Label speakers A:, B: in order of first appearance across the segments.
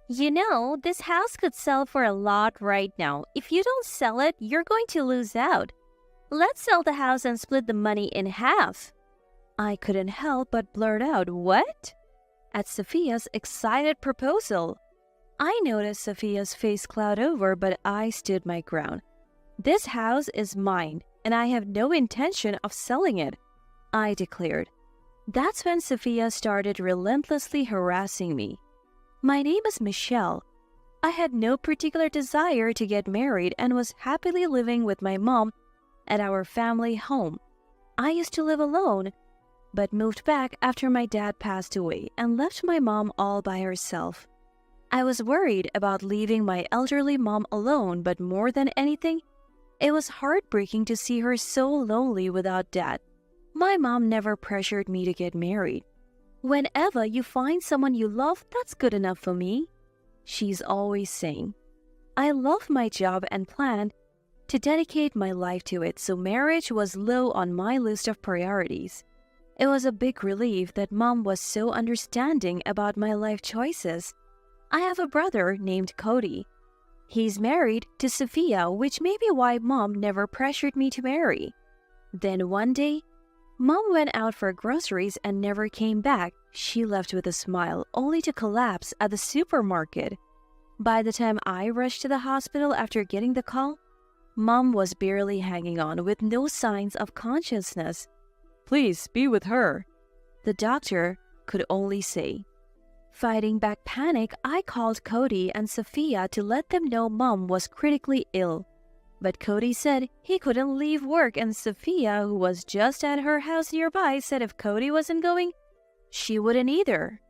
A: This house could sell for a lot right now. If you don't sell it, you're going to lose out. Let's sell the house and split the money in half. I couldn't help but blurt out, "What?" at Sophia's excited proposal. I noticed Sophia's face cloud over, but I stood my ground. This house is mine, and I have no intention of selling it, I declared. That's when Sophia started relentlessly harassing me. My name is Michelle. I had no particular desire to get married and was happily living with my mom at our family home. I used to live alone, but moved back after my dad passed away and left my mom all by herself. I was worried about leaving my elderly mom alone, but more than anything, it was heartbreaking to see her so lonely without dad. My mom never pressured me to get married. "Whenever you find someone you love, that's good enough for me," she's always saying. I love my job and planned to dedicate my life to it, so marriage was low on my list of priorities. It was a big relief that mom was so understanding about my life choices. I have a brother named Cody. He's married to Sophia, which may be why mom never pressured me to marry. Then one day, mom went out for groceries and never came back. She left with a smile, only to collapse at the supermarket. By the time I rushed to the hospital after getting the call, mom was barely hanging on with no signs of consciousness. "Please be with her," the doctor could only say. Fighting back panic, I called Cody and Sophia to let them know mom was critically ill. But Cody said he couldn't leave work, and Sophia, who was just at her house nearby, said if Cody wasn't going, she wouldn't either.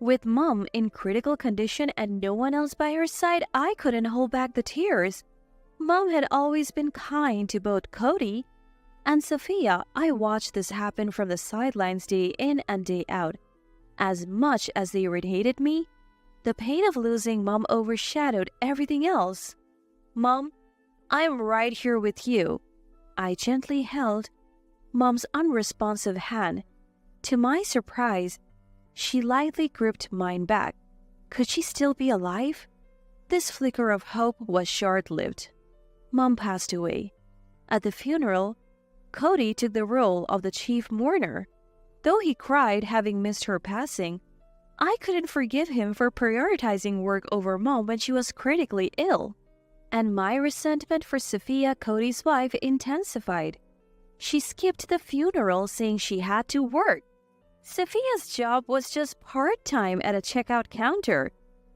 A: With mom in critical condition and no one else by her side, I couldn't hold back the tears. Mom had always been kind to both Cody and Sophia. I watched this happen from the sidelines day in and day out. As much as they irritated me, the pain of losing mom overshadowed everything else. "Mom, I'm right here with you." I gently held mom's unresponsive hand. To my surprise, she lightly gripped mine back. Could she still be alive? This flicker of hope was short-lived. Mom passed away. At the funeral, Cody took the role of the chief mourner. Though he cried having missed her passing, I couldn't forgive him for prioritizing work over mom when she was critically ill. And my resentment for Sophia, Cody's wife, intensified. She skipped the funeral saying she had to work. Sophia's job was just part-time at a checkout counter.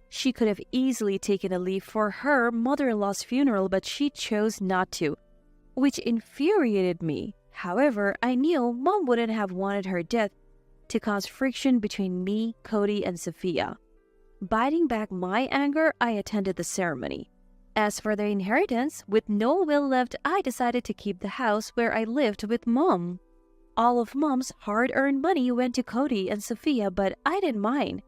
A: She could have easily taken a leave for her mother-in-law's funeral, but she chose not to, which infuriated me. However, I knew mom wouldn't have wanted her death to cause friction between me, Cody, and Sophia. Biting back my anger, I attended the ceremony. As for the inheritance, with no will left, I decided to keep the house where I lived with mom. All of mom's hard-earned money went to Cody and Sophia, but I didn't mind.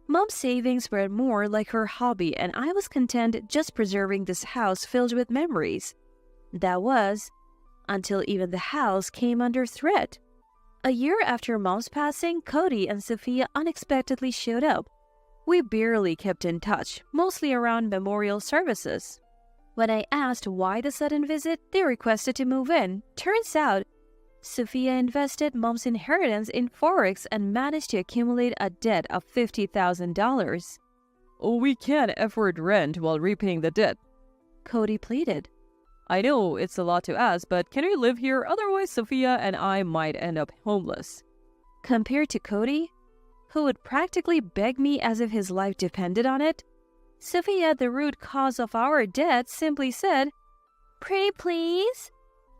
A: Mom's savings were more like her hobby, and I was content just preserving this house filled with memories. That was until even the house came under threat. A year after mom's passing, Cody and Sophia unexpectedly showed up. We barely kept in touch, mostly around memorial services. When I asked why the sudden visit, they requested to move in. Turns out, Sophia invested mom's inheritance in Forex and managed to accumulate a debt of $50,000. "We can't afford rent while repaying the debt," Cody pleaded. "I know it's a lot to ask, but can we live here? Otherwise, Sophia and I might end up homeless." Compared to Cody, who would practically beg me as if his life depended on it, Sophia, the root cause of our debt, simply said, "Pretty please?"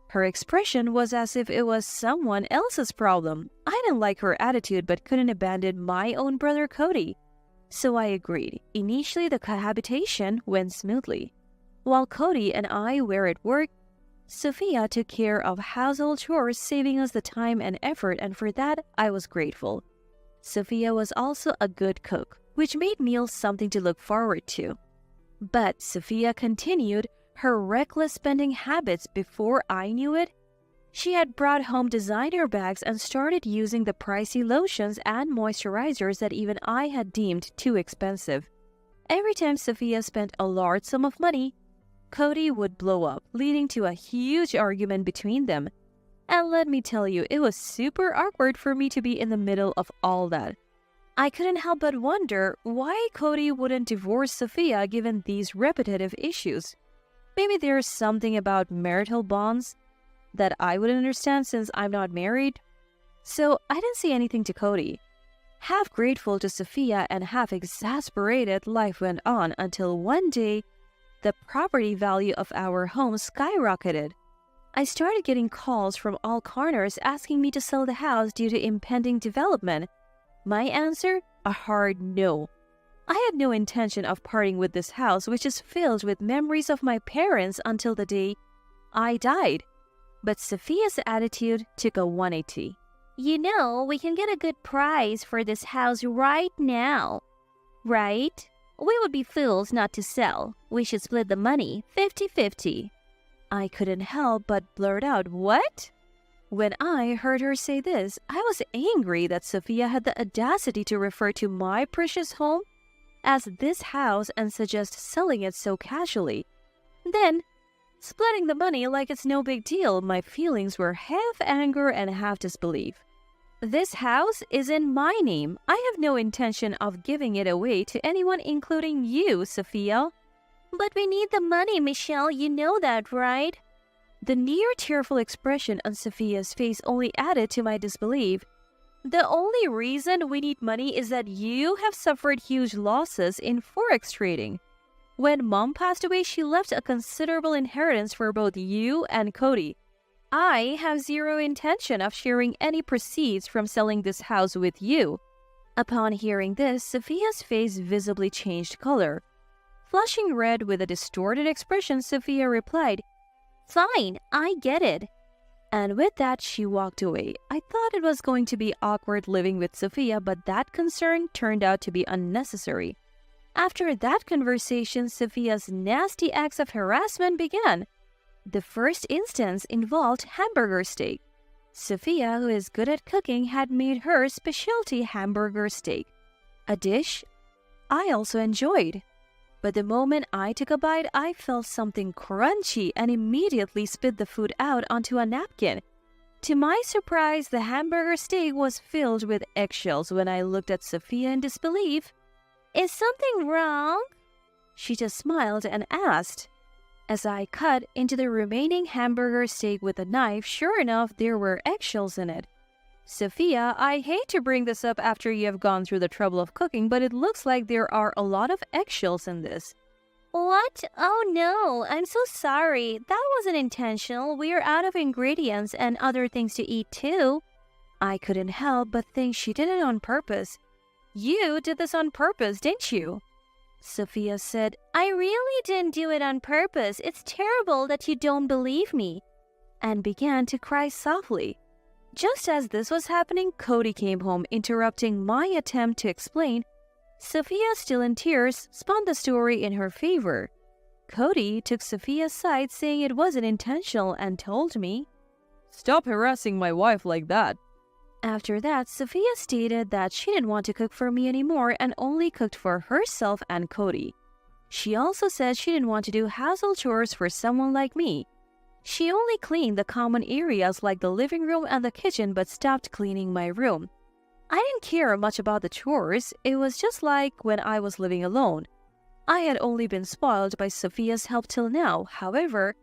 A: Her expression was as if it was someone else's problem. I didn't like her attitude but couldn't abandon my own brother Cody. So I agreed. Initially, the cohabitation went smoothly. While Cody and I were at work, Sophia took care of household chores, saving us the time and effort, and for that, I was grateful. Sophia was also a good cook, which made meals something to look forward to. But Sophia continued her reckless spending habits. Before I knew it, she had brought home designer bags and started using the pricey lotions and moisturizers that even I had deemed too expensive. Every time Sophia spent a large sum of money, Cody would blow up, leading to a huge argument between them. And let me tell you, it was super awkward for me to be in the middle of all that. I couldn't help but wonder why Cody wouldn't divorce Sophia given these repetitive issues. Maybe there's something about marital bonds that I wouldn't understand since I'm not married. So I didn't say anything to Cody. Half grateful to Sophia and half exasperated, life went on until one day, the property value of our home skyrocketed. I started getting calls from all corners asking me to sell the house due to impending development. My answer? A hard no. I had no intention of parting with this house, which is filled with memories of my parents until the day I died. But Sophia's attitude took a 180. You know, we can get a good price for this house right now. Right? We would be fools not to sell. We should split the money 50-50. I couldn't help but blurt out, what? When I heard her say this, I was angry that Sophia had the audacity to refer to my precious home as this house and suggest selling it so casually. Then, splitting the money like it's no big deal, my feelings were half anger and half disbelief. This house is in my name. I have no intention of giving it away to anyone, including you, Sophia. But we need the money, Michelle. You know that, right? The near tearful expression on Sophia's face only added to my disbelief. The only reason we need money is that you have suffered huge losses in forex trading. When Mom passed away, she left a considerable inheritance for both you and Cody. I have zero intention of sharing any proceeds from selling this house with you. Upon hearing this, Sophia's face visibly changed color. Flushing red with a distorted expression, Sophia replied, "Fine, I get it." And with that, she walked away. I thought it was going to be awkward living with Sophia, but that concern turned out to be unnecessary. After that conversation, Sophia's nasty acts of harassment began. The first instance involved hamburger steak. Sophia, who is good at cooking, had made her specialty hamburger steak, a dish I also enjoyed. But the moment I took a bite, I felt something crunchy and immediately spit the food out onto a napkin. To my surprise, the hamburger steak was filled with eggshells. When I looked at Sophia in disbelief, "Is something wrong?" She just smiled and asked. As I cut into the remaining hamburger steak with a knife, sure enough, there were eggshells in it. "Sophia, I hate to bring this up after you have gone through the trouble of cooking, but it looks like there are a lot of eggshells in this." "What? Oh no, I'm so sorry. That wasn't intentional. We're out of ingredients and other things to eat too." I couldn't help but think she did it on purpose. "You did this on purpose, didn't you?" Sophia said, "I really didn't do it on purpose. It's terrible that you don't believe me," and began to cry softly. Just as this was happening, Cody came home, interrupting my attempt to explain. Sophia, still in tears, spun the story in her favor. Cody took Sophia's side, saying it wasn't intentional, and told me, "Stop harassing my wife like that." After that, Sophia stated that she didn't want to cook for me anymore and only cooked for herself and Cody. She also said she didn't want to do household chores for someone like me. She only cleaned the common areas like the living room and the kitchen but stopped cleaning my room. I didn't care much about the chores. It was just like when I was living alone. I had only been spoiled by Sophia's help till now. However,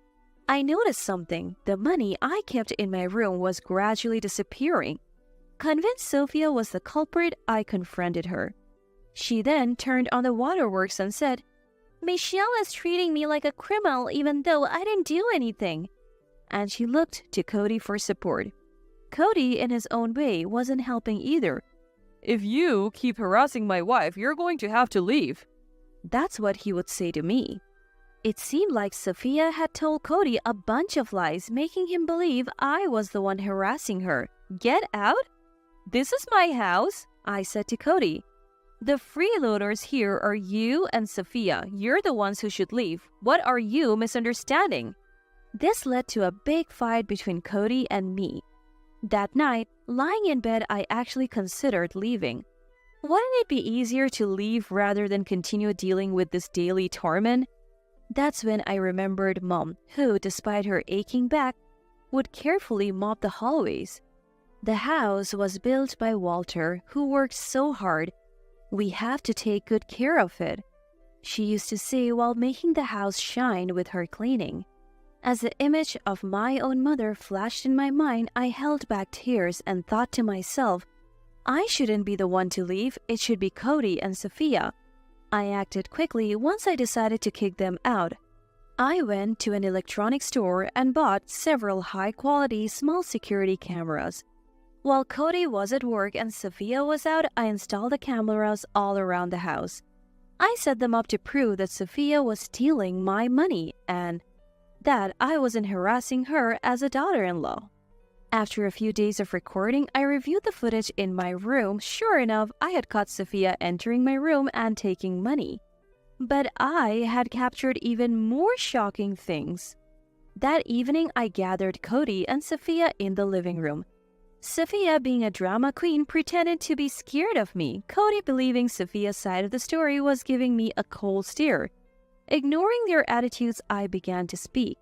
A: I noticed something. The money I kept in my room was gradually disappearing. Convinced Sophia was the culprit, I confronted her. She then turned on the waterworks and said, "Michelle is treating me like a criminal even though I didn't do anything." And she looked to Cody for support. Cody, in his own way, wasn't helping either. "If you keep harassing my wife, you're going to have to leave." That's what he would say to me. It seemed like Sophia had told Cody a bunch of lies, making him believe I was the one harassing her. "Get out? This is my house," I said to Cody. "The freeloaders here are you and Sophia. You're the ones who should leave. What are you misunderstanding?" This led to a big fight between Cody and me. That night, lying in bed, I actually considered leaving. Wouldn't it be easier to leave rather than continue dealing with this daily torment? That's when I remembered Mom, who, despite her aching back, would carefully mop the hallways. The house was built by Walter, who worked so hard. We have to take good care of it, she used to say while making the house shine with her cleaning. As the image of my own mother flashed in my mind, I held back tears and thought to myself, I shouldn't be the one to leave, it should be Cody and Sophia. I acted quickly once I decided to kick them out. I went to an electronics store and bought several high-quality small security cameras. While Cody was at work and Sophia was out, I installed the cameras all around the house. I set them up to prove that Sophia was stealing my money and that I wasn't harassing her as a daughter-in-law. After a few days of recording, I reviewed the footage in my room. Sure enough, I had caught Sophia entering my room and taking money. But I had captured even more shocking things. That evening, I gathered Cody and Sophia in the living room. Sophia, being a drama queen, pretended to be scared of me. Cody, believing Sophia's side of the story, was giving me a cold stare. Ignoring their attitudes, I began to speak.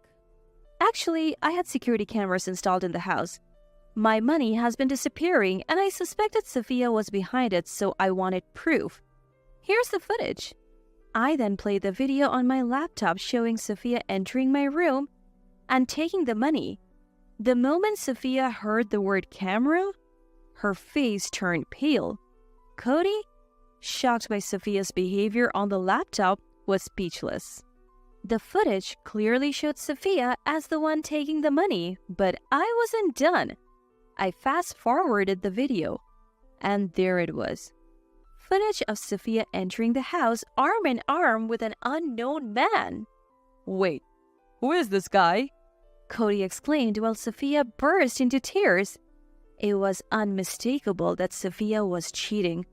A: Actually, I had security cameras installed in the house. My money has been disappearing, and I suspected Sophia was behind it, so I wanted proof. Here's the footage. I then played the video on my laptop showing Sophia entering my room and taking the money. The moment Sophia heard the word camera, her face turned pale. Cody, shocked by Sophia's behavior on the laptop, was speechless. The footage clearly showed Sophia as the one taking the money, but I wasn't done. I fast-forwarded the video, and there it was. Footage of Sophia entering the house arm in arm with an unknown man.
B: Wait, who is this guy?
A: Cody exclaimed while Sophia burst into tears. It was unmistakable that Sophia was cheating.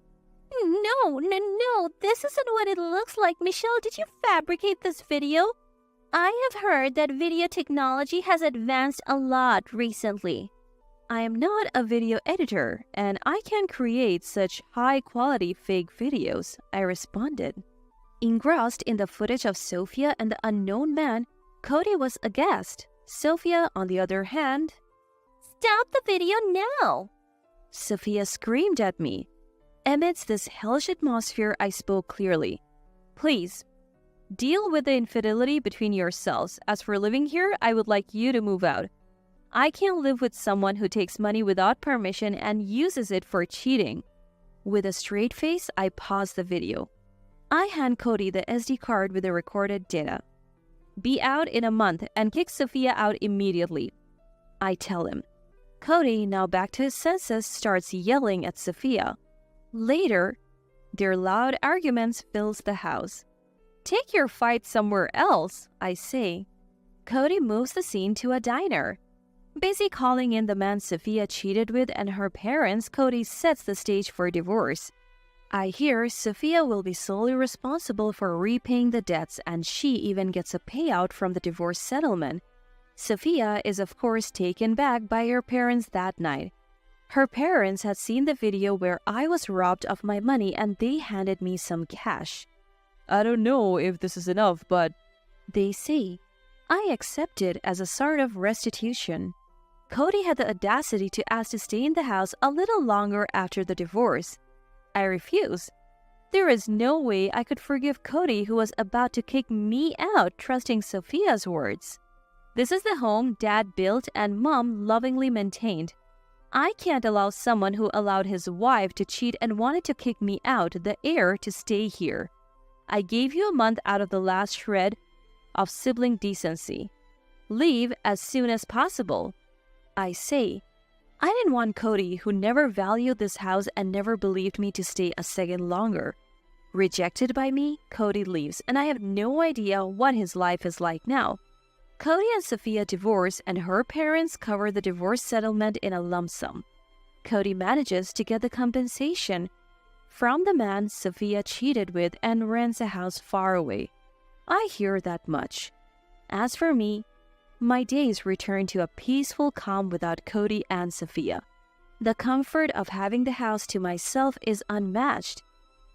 A: No, this isn't what it looks like. Michelle, did you fabricate this video? I have heard that video technology has advanced a lot recently. I am not a video editor, and I can't create such high-quality fake videos, I responded. Engrossed in the footage of Sophia and the unknown man, Cody was aghast. Sophia, on the other hand, "Stop the video now!" Sophia screamed at me. Amidst this hellish atmosphere, I spoke clearly. "Please, deal with the infidelity between yourselves. As for living here, I would like you to move out. I can't live with someone who takes money without permission and uses it for cheating." With a straight face, I paused the video. I hand Cody the SD card with the recorded data. "Be out in a month and kick Sophia out immediately," I tell him. Cody, now back to his senses, starts yelling at Sophia. Later, their loud arguments fills the house. "Take your fight somewhere else," I say. Cody moves the scene to a diner. Busy calling in the man Sophia cheated with and her parents, Cody sets the stage for divorce. I hear Sophia will be solely responsible for repaying the debts, and she even gets a payout from the divorce settlement. Sophia is of course taken back by her parents that night. Her parents had seen the video where I was robbed of my money and they handed me some cash.
B: "I don't know if this is enough, but..."
A: they say. I accept it as a sort of restitution. Cody had the audacity to ask to stay in the house a little longer after the divorce. I refuse. There is no way I could forgive Cody, who was about to kick me out, trusting Sophia's words. This is the home Dad built and Mom lovingly maintained. I can't allow someone who allowed his wife to cheat and wanted to kick me out, the heir, to stay here. I gave you a month out of the last shred of sibling decency. Leave as soon as possible, I say. I didn't want Cody, who never valued this house and never believed me, to stay a second longer. Rejected by me, Cody leaves, and I have no idea what his life is like now. Cody and Sophia divorce, and her parents cover the divorce settlement in a lump sum. Cody manages to get the compensation from the man Sophia cheated with and rents a house far away. I hear that much. As for me, my days return to a peaceful calm without Cody and Sophia. The comfort of having the house to myself is unmatched.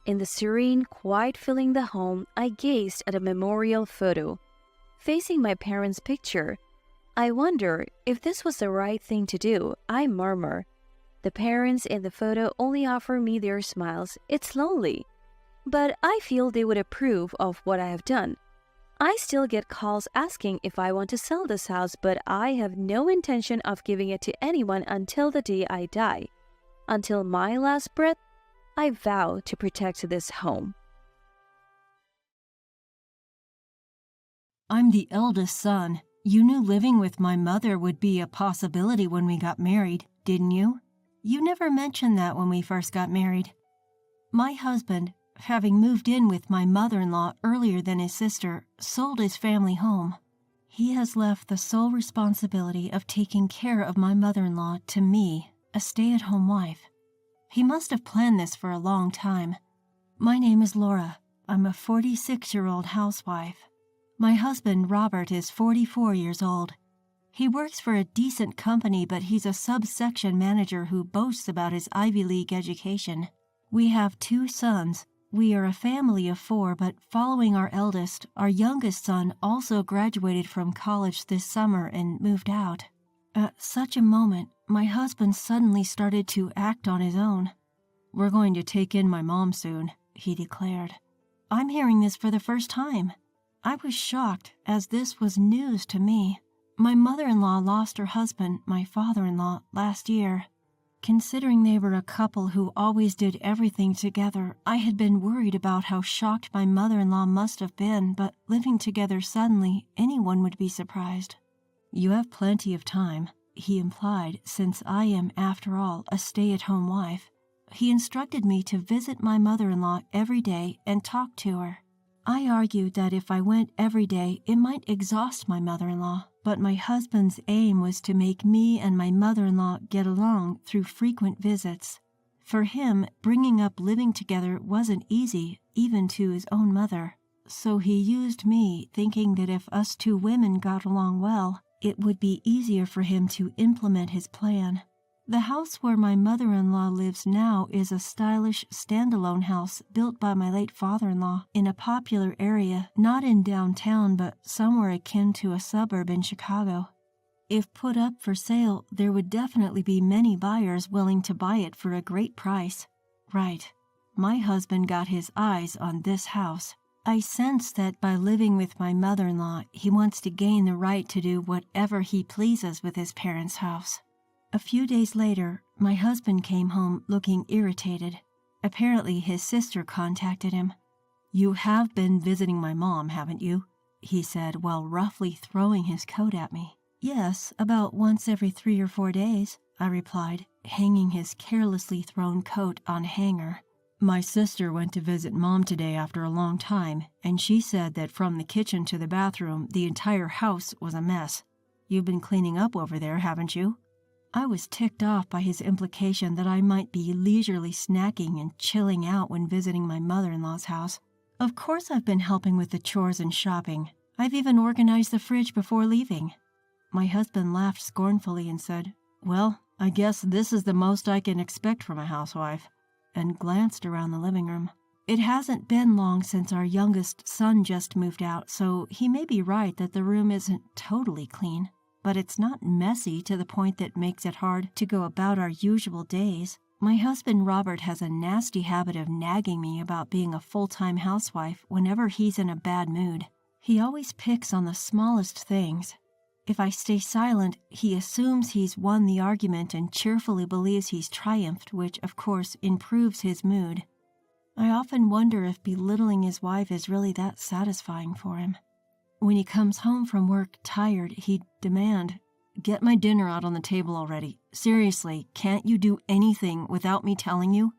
A: In the serene quiet filling the home, I gazed at a memorial photo. Facing my parents' picture, I wonder if this was the right thing to do. I murmur. The parents in the photo only offer me their smiles. It's lonely. But I feel they would approve of what I have done. I still get calls asking if I want to sell this house, but I have no intention of giving it to anyone until the day I die. Until my last breath, I vow to protect this home.
C: I'm the eldest son. You knew living with my mother would be a possibility when we got married, didn't you? You never mentioned that when we first got married. My husband, having moved in with my mother-in-law earlier than his sister, sold his family home. He has left the sole responsibility of taking care of my mother-in-law to me, a stay-at-home wife. He must have planned this for a long time. My name is Laura. I'm a 46-year-old housewife. My husband, Robert, is 44 years old. He works for a decent company, but he's a subsection manager who boasts about his Ivy League education. We have 2 sons. We are a family of 4, but following our eldest, our youngest son also graduated from college this summer and moved out. At such a moment, my husband suddenly started to act on his own. "We're going to take in my mom soon," he declared. I'm hearing this for the first time. I was shocked, as this was news to me. My mother-in-law lost her husband, my father-in-law, last year. Considering they were a couple who always did everything together, I had been worried about how shocked my mother-in-law must have been, but living together suddenly, anyone would be surprised. "You have plenty of time," he implied, since I am, after all, a stay-at-home wife. He instructed me to visit my mother-in-law every day and talk to her. I argued that if I went every day, it might exhaust my mother-in-law, but my husband's aim was to make me and my mother-in-law get along through frequent visits. For him, bringing up living together wasn't easy, even to his own mother. So he used me, thinking that if us 2 women got along well, it would be easier for him to implement his plan. The house where my mother-in-law lives now is a stylish standalone house built by my late father-in-law in a popular area, not in downtown but somewhere akin to a suburb in Chicago. If put up for sale, there would definitely be many buyers willing to buy it for a great price. Right. My husband got his eyes on this house. I sense that by living with my mother-in-law, he wants to gain the right to do whatever he pleases with his parents' house. A few days later, my husband came home looking irritated. Apparently, his sister contacted him. "You have been visiting my mom, haven't you?" he said while roughly throwing his coat at me. "Yes, about once every 3 or 4 days," I replied, hanging his carelessly thrown coat on a hanger. "My sister went to visit Mom today after a long time, and she said that from the kitchen to the bathroom, the entire house was a mess. You've been cleaning up over there, haven't you?" I was ticked off by his implication that I might be leisurely snacking and chilling out when visiting my mother-in-law's house. Of course I've been helping with the chores and shopping. I've even organized the fridge before leaving. My husband laughed scornfully and said, "Well, I guess this is the most I can expect from a housewife," and glanced around the living room. It hasn't been long since our youngest son just moved out, so he may be right that the room isn't totally clean. But it's not messy to the point that makes it hard to go about our usual days. My husband Robert has a nasty habit of nagging me about being a full-time housewife whenever he's in a bad mood. He always picks on the smallest things. If I stay silent, he assumes he's won the argument and cheerfully believes he's triumphed, which, of course, improves his mood. I often wonder if belittling his wife is really that satisfying for him. When he comes home from work tired, he'd demand, "Get my dinner out on the table already. Seriously, can't you do anything without me telling you?"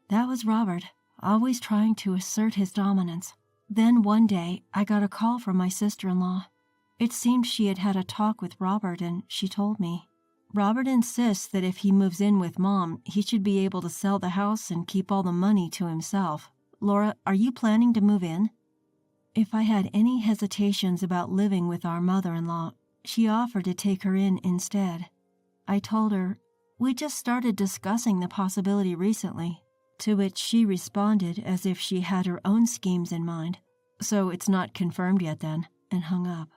C: That was Robert, always trying to assert his dominance. Then one day, I got a call from my sister-in-law. It seemed she had had a talk with Robert, and she told me. Robert insists that if he moves in with Mom, he should be able to sell the house and keep all the money to himself. Laura, are you planning to move in? If I had any hesitations about living with our mother-in-law, she offered to take her in instead. I told her, We just started discussing the possibility recently, to which she responded as if she had her own schemes in mind. So it's not confirmed yet then, and hung up.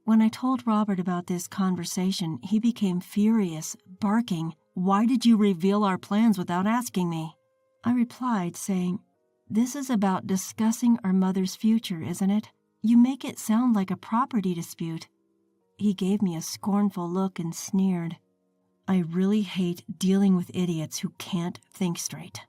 C: When I told Robert about this conversation, he became furious, barking, "Why did you reveal our plans without asking me?" I replied, saying, "This is about discussing our mother's future, isn't it? You make it sound like a property dispute." He gave me a scornful look and sneered. I really hate dealing with idiots who can't think straight.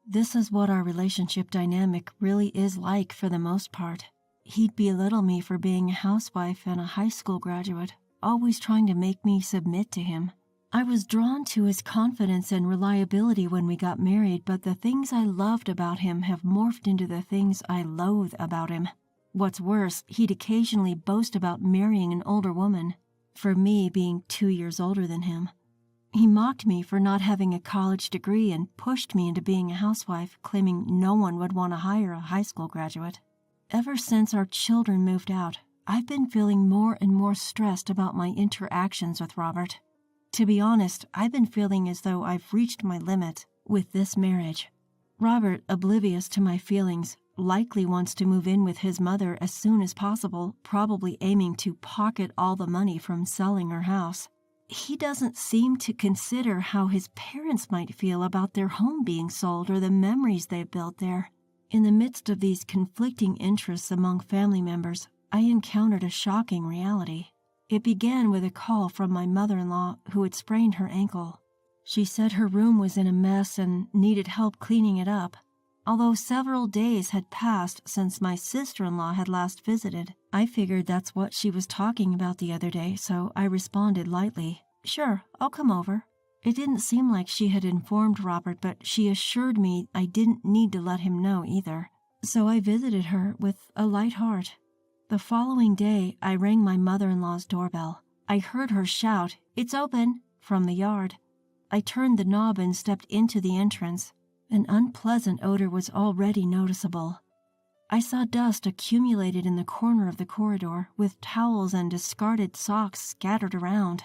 C: This is what our relationship dynamic really is like for the most part. He'd belittle me for being a housewife and a high school graduate, always trying to make me submit to him. I was drawn to his confidence and reliability when we got married, but the things I loved about him have morphed into the things I loathe about him. What's worse, he'd occasionally boast about marrying an older woman, for me being 2 years older than him. He mocked me for not having a college degree and pushed me into being a housewife, claiming no one would want to hire a high school graduate. Ever since our children moved out, I've been feeling more and more stressed about my interactions with Robert. To be honest, I've been feeling as though I've reached my limit with this marriage. Robert, oblivious to my feelings, likely wants to move in with his mother as soon as possible, probably aiming to pocket all the money from selling her house. He doesn't seem to consider how his parents might feel about their home being sold or the memories they've built there. In the midst of these conflicting interests among family members, I encountered a shocking reality. It began with a call from my mother-in-law who had sprained her ankle. She said her room was in a mess and needed help cleaning it up. Although several days had passed since my sister-in-law had last visited, I figured that's what she was talking about the other day, so I responded lightly, "Sure, I'll come over." It didn't seem like she had informed Robert, but she assured me I didn't need to let him know either. So I visited her with a light heart. The following day, I rang my mother-in-law's doorbell. I heard her shout, "It's open," from the yard. I turned the knob and stepped into the entrance. An unpleasant odor was already noticeable. I saw dust accumulated in the corner of the corridor, with towels and discarded socks scattered around.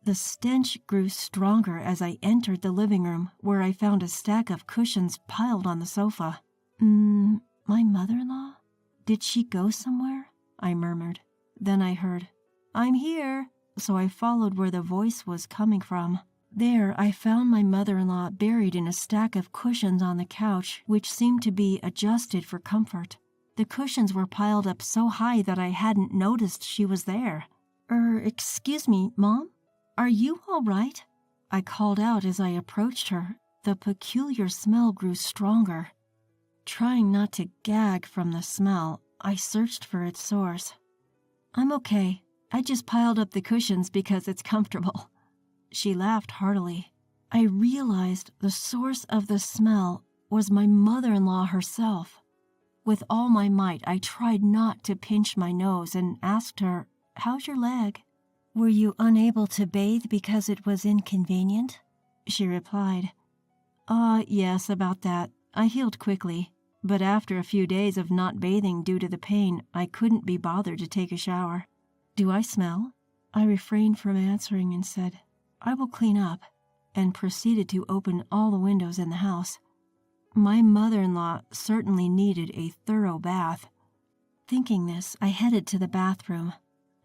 C: The stench grew stronger as I entered the living room, where I found a stack of cushions piled on the sofa. My mother-in-law? Did she go somewhere? I murmured. Then I heard, "I'm here," so I followed where the voice was coming from. There, I found my mother-in-law buried in a stack of cushions on the couch, which seemed to be adjusted for comfort. The cushions were piled up so high that I hadn't noticed she was there. Excuse me, Mom? Are you all right?" I called out as I approached her. The peculiar smell grew stronger. Trying not to gag from the smell, I searched for its source. "I'm okay. I just piled up the cushions because it's comfortable." She laughed heartily. I realized the source of the smell was my mother-in-law herself. With all my might, I tried not to pinch my nose and asked her, "How's your leg?" "Were you unable to bathe because it was inconvenient?" She replied, Yes, about that. I healed quickly, but after a few days of not bathing due to the pain, I couldn't be bothered to take a shower." "Do I smell?" I refrained from answering and said, "I will clean up," and proceeded to open all the windows in the house. My mother-in-law certainly needed a thorough bath. Thinking this, I headed to the bathroom.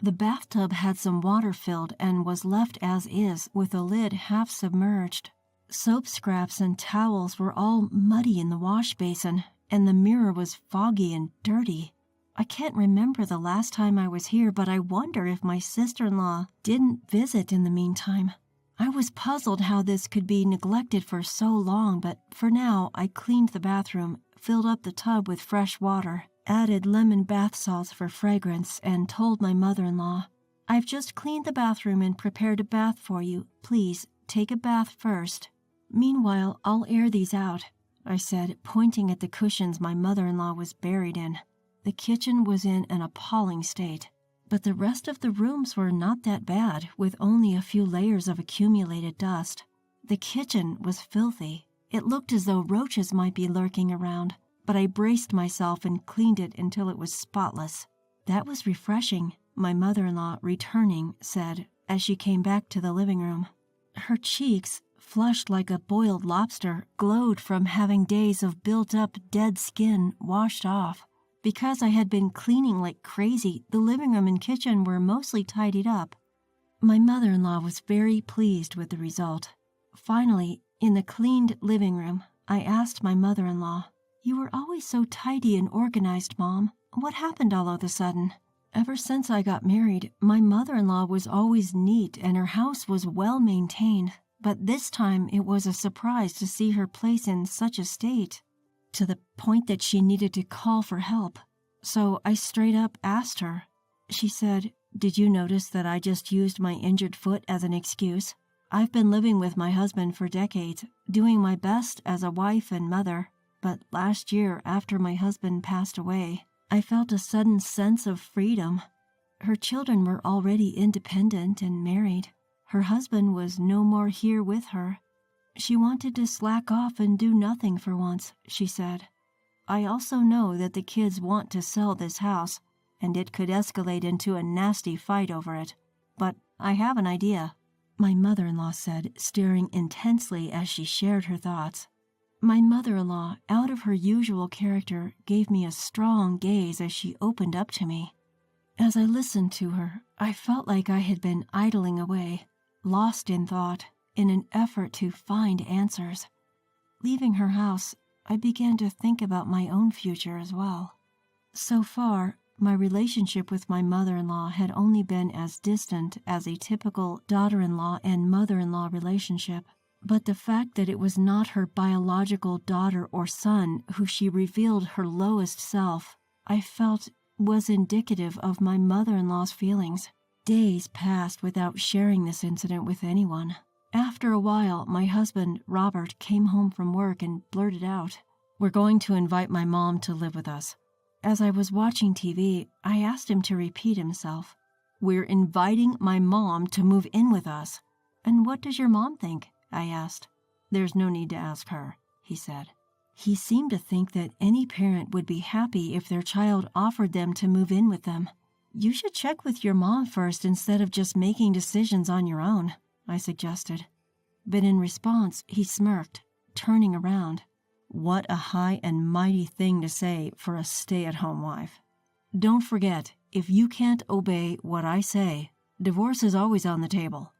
C: The bathtub had some water filled and was left as is, with the lid half submerged. Soap scraps and towels were all muddy in the wash basin, and the mirror was foggy and dirty. I can't remember the last time I was here, but I wonder if my sister-in-law didn't visit in the meantime. I was puzzled how this could be neglected for so long, but for now I cleaned the bathroom, filled up the tub with fresh water, added lemon bath salts for fragrance, and told my mother-in-law, "I've just cleaned the bathroom and prepared a bath for you. Please, take a bath first. Meanwhile, I'll air these out," I said, pointing at the cushions my mother-in-law was buried in. The kitchen was in an appalling state, but the rest of the rooms were not that bad, with only a few layers of accumulated dust. The kitchen was filthy. It looked as though roaches might be lurking around, but I braced myself and cleaned it until it was spotless. "That was refreshing," my mother-in-law, returning, said as she came back to the living room. Her cheeks, flushed like a boiled lobster, glowed from having days of built-up dead skin washed off. Because I had been cleaning like crazy, the living room and kitchen were mostly tidied up. My mother-in-law was very pleased with the result. Finally, in the cleaned living room, I asked my mother-in-law, "You were always so tidy and organized, Mom. What happened all of a sudden?" Ever since I got married, my mother-in-law was always neat and her house was well maintained, but this time it was a surprise to see her place in such a state, to the point that she needed to call for help. So I straight up asked her. She said, "Did you notice that I just used my injured foot as an excuse? I've been living with my husband for decades, doing my best as a wife and mother, but last year after my husband passed away, I felt a sudden sense of freedom. Her children were already independent and married. Her husband was no more here with her. She wanted to slack off and do nothing for once," she said. "I also know that the kids want to sell this house, and it could escalate into a nasty fight over it. But I have an idea," my mother-in-law said, staring intensely as she shared her thoughts. My mother-in-law, out of her usual character, gave me a strong gaze as she opened up to me. As I listened to her, I felt like I had been idling away, lost in thought, in an effort to find answers. Leaving her house, I began to think about my own future as well. So far, my relationship with my mother-in-law had only been as distant as a typical daughter-in-law and mother-in-law relationship. But the fact that it was not her biological daughter or son who she revealed her lowest self, I felt was indicative of my mother-in-law's feelings. Days passed without sharing this incident with anyone. After a while, my husband, Robert, came home from work and blurted out, "We're going to invite my mom to live with us." As I was watching TV, I asked him to repeat himself. "We're inviting my mom to move in with us." "And what does your mom think?" I asked. "There's no need to ask her," he said. He seemed to think that any parent would be happy if their child offered them to move in with them. "You should check with your mom first instead of just making decisions on your own," I suggested. But in response, he smirked, turning around. What a high and mighty thing to say for a stay-at-home wife. "Don't forget, if you can't obey what I say, divorce is always on the table."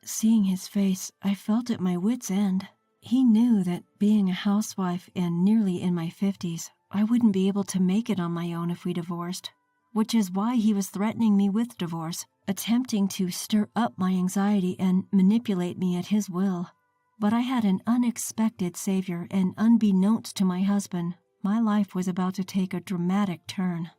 C: Seeing his face, I felt at my wit's end. He knew that being a housewife and nearly in my 50s, I wouldn't be able to make it on my own if we divorced, which is why he was threatening me with divorce, attempting to stir up my anxiety and manipulate me at his will. But I had an unexpected savior, and unbeknownst to my husband, my life was about to take a dramatic turn.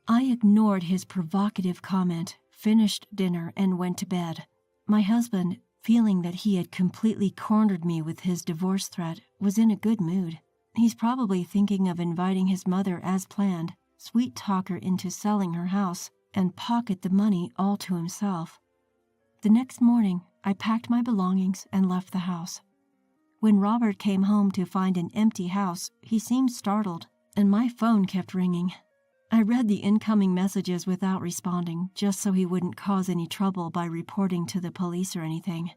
C: I ignored his provocative comment, finished dinner, and went to bed. My husband, feeling that he had completely cornered me with his divorce threat, was in a good mood. He's probably thinking of inviting his mother as planned, sweet-talk her into selling her house, and pocket the money all to himself. The next morning, I packed my belongings and left the house. When Robert came home to find an empty house, he seemed startled, and my phone kept ringing. I read the incoming messages without responding, just so he wouldn't cause any trouble by reporting to the police or anything.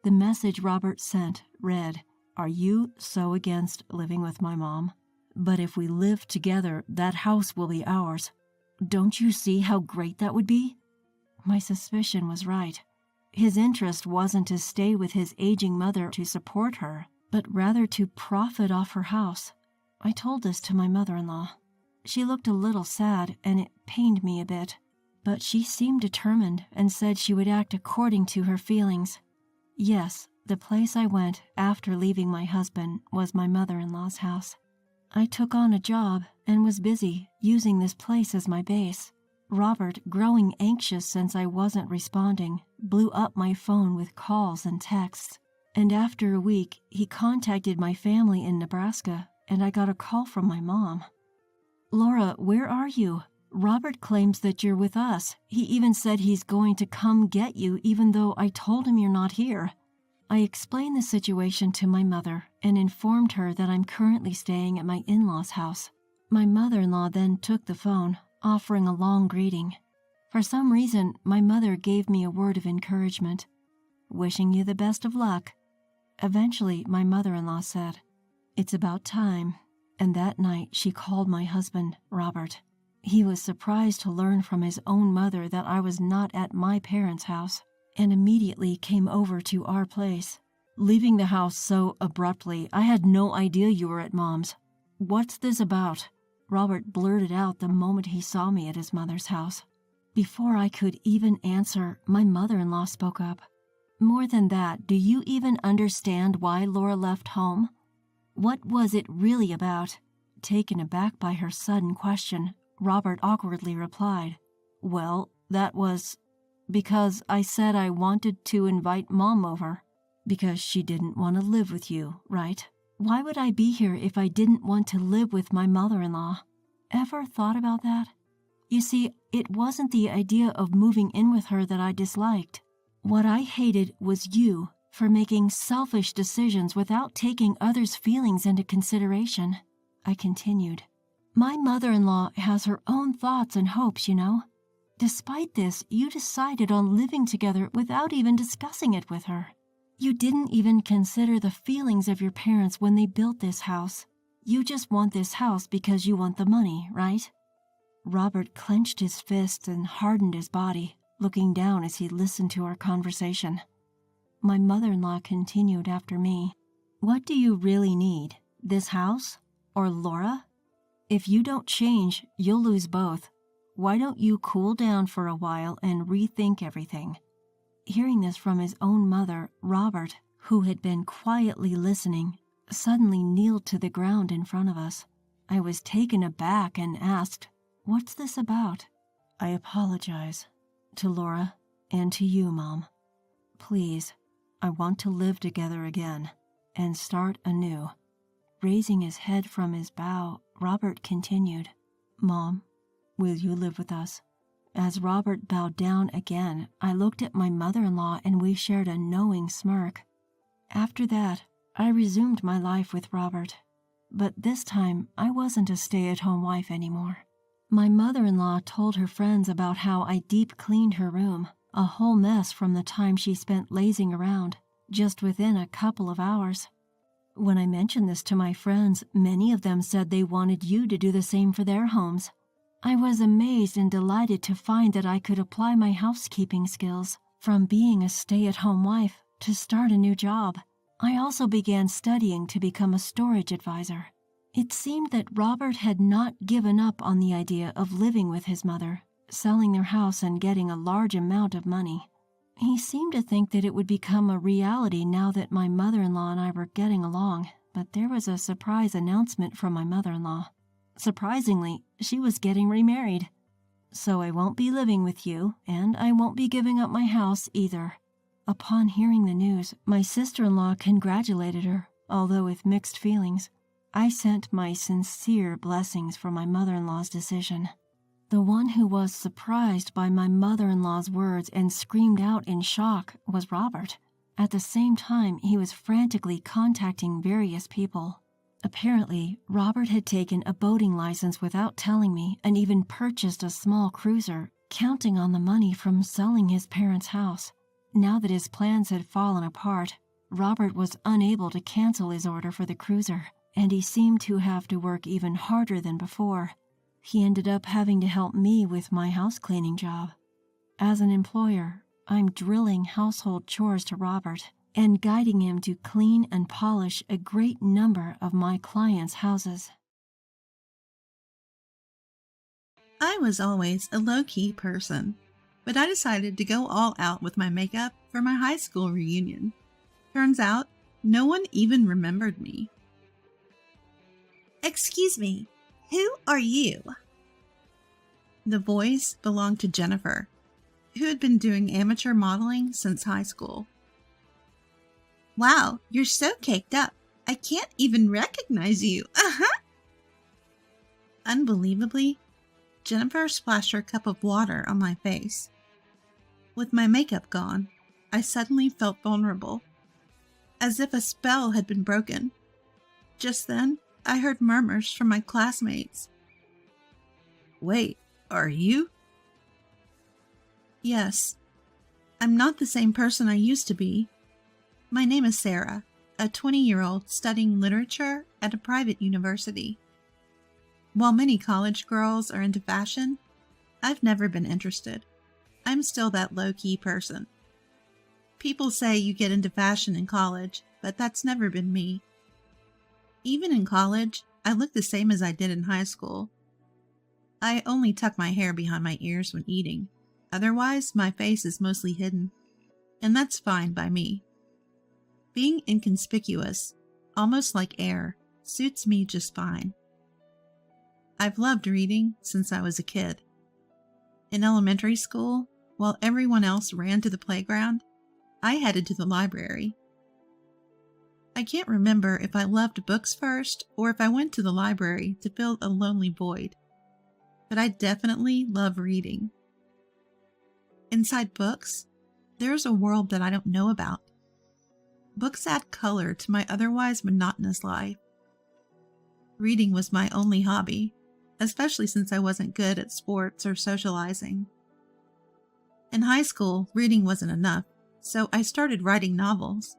C: The message Robert sent read, "Are you so against living with my mom? But if we live together, that house will be ours. Don't you see how great that would be?" My suspicion was right. His interest wasn't to stay with his aging mother to support her, but rather to profit off her house. I told this to my mother-in-law. She looked a little sad, and it pained me a bit, but she seemed determined and said she would act according to her feelings. Yes, the place I went after leaving my husband was my mother-in-law's house. I took on a job and was busy using this place as my base. Robert, growing anxious since I wasn't responding, blew up my phone with calls and texts. And after a week, he contacted my family in Nebraska, and I got a call from my mom. "Laura, where are you? Robert claims that you're with us. He even said he's going to come get you even though I told him you're not here." I explained the situation to my mother and informed her that I'm currently staying at my in-laws' house. My mother-in-law then took the phone, offering a long greeting. For some reason, my mother gave me a word of encouragement. Wishing you the best of luck." Eventually, my mother-in-law said, "It's about time." And that night, she called my husband, Robert. He was surprised to learn from his own mother that I was not at my parents' house, and immediately came over to our place. "Leaving the house so abruptly, I had no idea you were at Mom's. What's this about?" Robert blurted out the moment he saw me at his mother's house. Before I could even answer, my mother-in-law spoke up. "More than that, do you even understand why Laura left home? What was it really about?" Taken aback by her sudden question, Robert awkwardly replied, "Well, that was because I said I wanted to invite Mom over. Because she didn't want to live with you, right? Why would I be here if I didn't want to live with my mother-in-law? Ever thought about that? You see, it wasn't the idea of moving in with her that I disliked. What I hated was you for making selfish decisions without taking others' feelings into consideration." I continued. "My mother-in-law has her own thoughts and hopes, you know. Despite this, you decided on living together without even discussing it with her. You didn't even consider the feelings of your parents when they built this house. You just want this house because you want the money, right?" Robert clenched his fists and hardened his body, looking down as he listened to our conversation. My mother-in-law continued after me. "What do you really need? This house? Or Laura? If you don't change, you'll lose both. Why don't you cool down for a while and rethink everything?" Hearing this from his own mother, Robert, who had been quietly listening, suddenly kneeled to the ground in front of us. I was taken aback and asked, "What's this about?" "I apologize to Laura and to you, Mom. Please, I want to live together again and start anew." Raising his head from his bow, Robert continued, "Mom, will you live with us?" As Robert bowed down again, I looked at my mother-in-law and we shared a knowing smirk. After that, I resumed my life with Robert. But this time, I wasn't a stay-at-home wife anymore. My mother-in-law told her friends about how I deep-cleaned her room, a whole mess from the time she spent lazing around, just within a couple of hours. When I mentioned this to my friends, many of them said they wanted you to do the same for their homes. I was amazed and delighted to find that I could apply my housekeeping skills from being a stay-at-home wife to start a new job. I also began studying to become a storage advisor. It seemed that Robert had not given up on the idea of living with his mother, selling their house and getting a large amount of money. He seemed to think that it would become a reality now that my mother-in-law and I were getting along, but there was a surprise announcement from my mother-in-law. Surprisingly, she was getting remarried. "So I won't be living with you, and I won't be giving up my house either." Upon hearing the news, my sister-in-law congratulated her, although with mixed feelings. I sent my sincere blessings for my mother-in-law's decision. The one who was surprised by my mother-in-law's words and screamed out in shock was Robert. At the same time, he was frantically contacting various people. Apparently, Robert had taken a boating license without telling me and even purchased a small cruiser, counting on the money from selling his parents' house. Now that his plans had fallen apart, Robert was unable to cancel his order for the cruiser, and he seemed to have to work even harder than before. He ended up having to help me with my house cleaning job. As an employer, I'm drilling household chores to Robert and guiding him to clean and polish a great number of my clients' houses.
D: I was always a low-key person, but I decided to go all out with my makeup for my high school reunion. Turns out, no one even remembered me. "Excuse me, who are you?" The voice belonged to Jennifer, who had been doing amateur modeling since high school. "Wow, you're so caked up. I can't even recognize you." Unbelievably, Jennifer splashed her cup of water on my face. With my makeup gone, I suddenly felt vulnerable, as if a spell had been broken. Just then, I heard murmurs from my classmates. "Wait, are you?" Yes, I'm not the same person I used to be. My name is Sarah, a 20-year-old studying literature at a private university. While many college girls are into fashion, I've never been interested. I'm still that low-key person. People say you get into fashion in college, but that's never been me. Even in college, I look the same as I did in high school. I only tuck my hair behind my ears when eating. Otherwise, my face is mostly hidden, and that's fine by me. Being inconspicuous, almost like air, suits me just fine. I've loved reading since I was a kid. In elementary school, while everyone else ran to the playground, I headed to the library. I can't remember if I loved books first or if I went to the library to fill a lonely void, but I definitely love reading. Inside books, there's a world that I don't know about. Books add color to my otherwise monotonous life. Reading was my only hobby, especially since I wasn't good at sports or socializing. In high school, reading wasn't enough, so I started writing novels.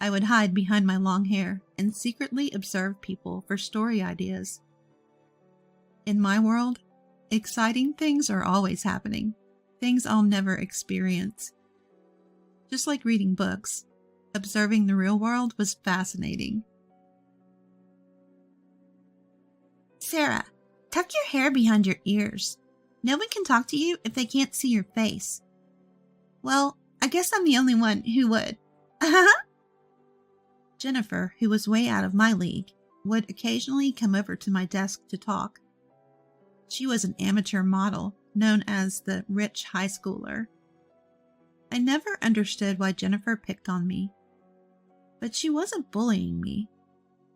D: I would hide behind my long hair and secretly observe people for story ideas. In my world, exciting things are always happening, things I'll never experience. Just like reading books, observing the real world was fascinating. Sarah, tuck your hair behind your ears. No one can talk to you if they can't see your face. Well, I guess I'm the only one who would. Jennifer, who was way out of my league, would occasionally come over to my desk to talk. She was an amateur model, known as the rich high schooler. I never understood why Jennifer picked on me. But she wasn't bullying me,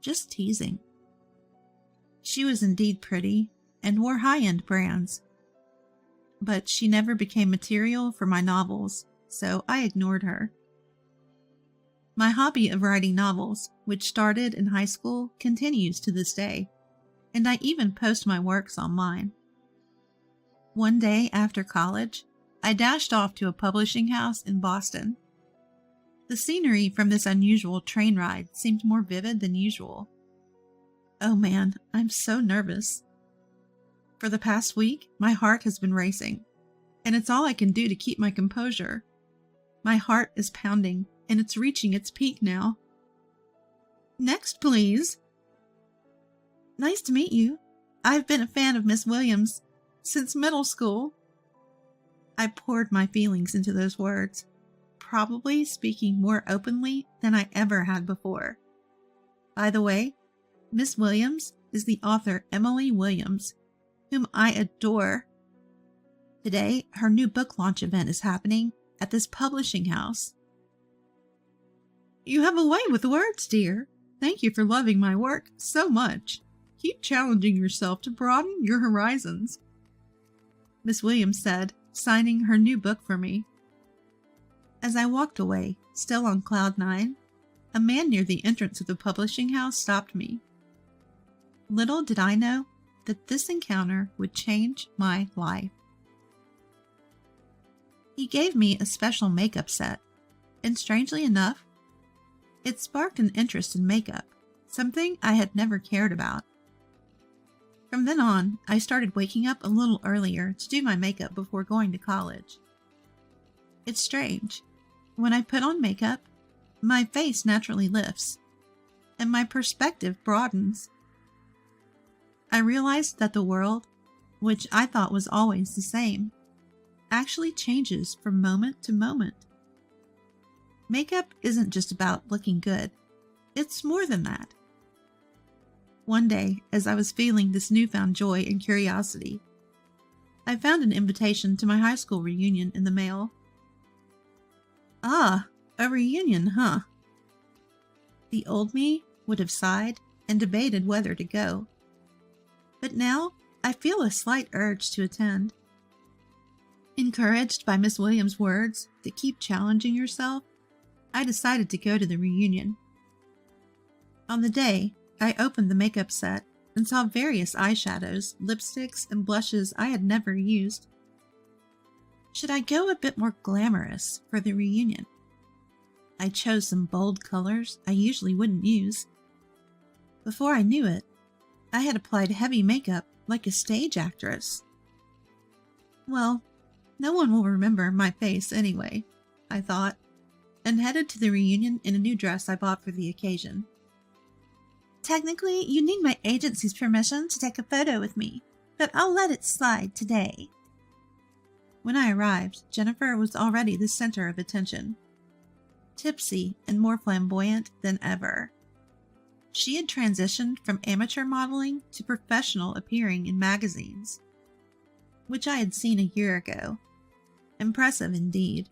D: just teasing. She was indeed pretty and wore high-end brands. But she never became material for my novels, so I ignored her. My hobby of writing novels, which started in high school, continues to this day, and I even post my works online. One day after college, I dashed off to a publishing house in Boston. The scenery from this unusual train ride seemed more vivid than usual. Oh man, I'm so nervous. For the past week, my heart has been racing, and it's all I can do to keep my composure. My heart is pounding, and it's reaching its peak now. Next, please. Nice to meet you. I've been a fan of Miss Williams since middle school. I poured my feelings into those words, probably speaking more openly than I ever had before. By the way, Miss Williams is the author Emily Williams, whom I adore. Today, her new book launch event is happening at this publishing house. You have a way with words, dear. Thank you for loving my work so much. Keep challenging yourself to broaden your horizons, Miss Williams said, signing her new book for me. As I walked away, still on cloud 9, a man near the entrance of the publishing house stopped me. Little did I know that this encounter would change my life. He gave me a special makeup set, and strangely enough, it sparked an interest in makeup, something I had never cared about. From then on, I started waking up a little earlier to do my makeup before going to college. It's strange. When I put on makeup, my face naturally lifts, and my perspective broadens. I realized that the world, which I thought was always the same, actually changes from moment to moment. Makeup isn't just about looking good. It's more than that. One day, as I was feeling this newfound joy and curiosity, I found an invitation to my high school reunion in the mail. Ah, a reunion, huh? The old me would have sighed and debated whether to go. But now, I feel a slight urge to attend. Encouraged by Miss Williams' words to keep challenging yourself, I decided to go to the reunion. On the day, I opened the makeup set and saw various eyeshadows, lipsticks, and blushes I had never used. Should I go a bit more glamorous for the reunion? I chose some bold colors I usually wouldn't use. Before I knew it, I had applied heavy makeup like a stage actress. Well, no one will remember my face anyway, I thought, and headed to the reunion in a new dress I bought for the occasion. Technically, you need my agency's permission to take a photo with me, but I'll let it slide today. When I arrived, Jennifer was already the center of attention, tipsy and more flamboyant than ever. She had transitioned from amateur modeling to professional appearing in magazines, which I had seen a year ago. Impressive indeed.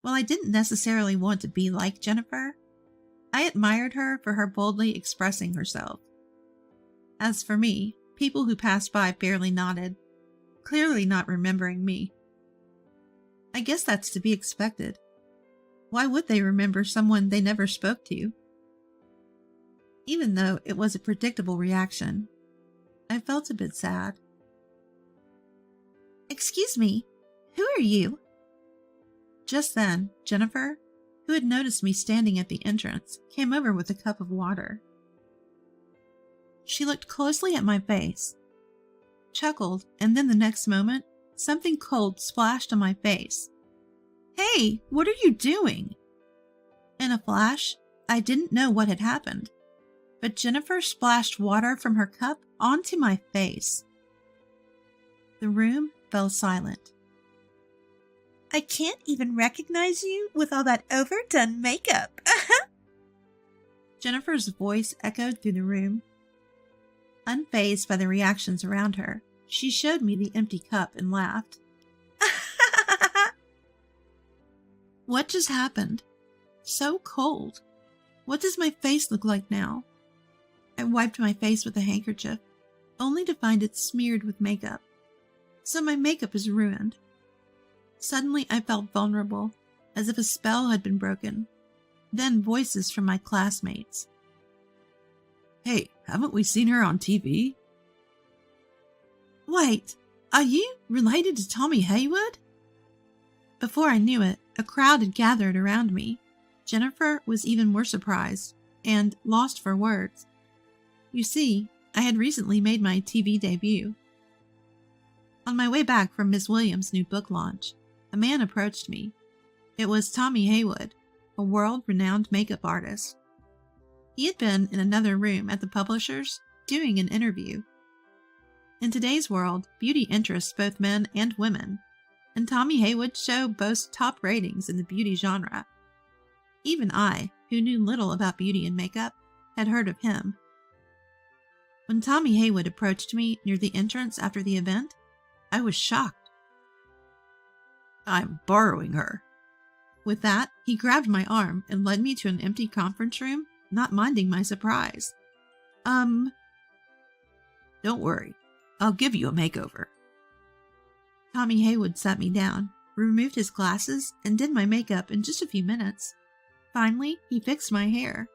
D: While I didn't necessarily want to be like Jennifer, I admired her for her boldly expressing herself. As for me, people who passed by barely nodded, clearly not remembering me. I guess that's to be expected. Why would they remember someone they never spoke to? Even though it was a predictable reaction, I felt a bit sad. Excuse me, who are you? Just then, Jennifer, who had noticed me standing at the entrance, came over with a cup of water. She looked closely at my face, chuckled, and then the next moment, something cold splashed on my face. Hey, what are you doing? In a flash, I didn't know what had happened, but Jennifer splashed water from her cup onto my face. The room fell silent. I can't even recognize you with all that overdone makeup. Jennifer's voice echoed through the room. Unfazed by the reactions around her, she showed me the empty cup and laughed. What just happened? So cold. What does my face look like now? I wiped my face with a handkerchief, only to find it smeared with makeup. So my makeup is ruined. Suddenly I felt vulnerable, as if a spell had been broken. Then voices from my classmates.
B: Hey, haven't we seen her on TV?
D: Wait, are you related to Tommy Haywood? Before I knew it, a crowd had gathered around me. Jennifer was even more surprised and lost for words. You see, I had recently made my TV debut. On my way back from Miss Williams' new book launch, a man approached me. It was Tommy Haywood, a world-renowned makeup artist. He had been in another room at the publisher's doing an interview. In today's world, beauty interests both men and women, and Tommy Haywood's show boasts top ratings in the beauty genre. Even I, who knew little about beauty and makeup, had heard of him. When Tommy Haywood approached me near the entrance after the event, I was shocked.
B: I'm borrowing her.
D: With that, he grabbed my arm and led me to an empty conference room, not minding my surprise.
B: Don't worry. I'll give you a makeover.
D: Tommy Haywood sat me down, removed his glasses, and did my makeup in just a few minutes. Finally, he fixed my hair.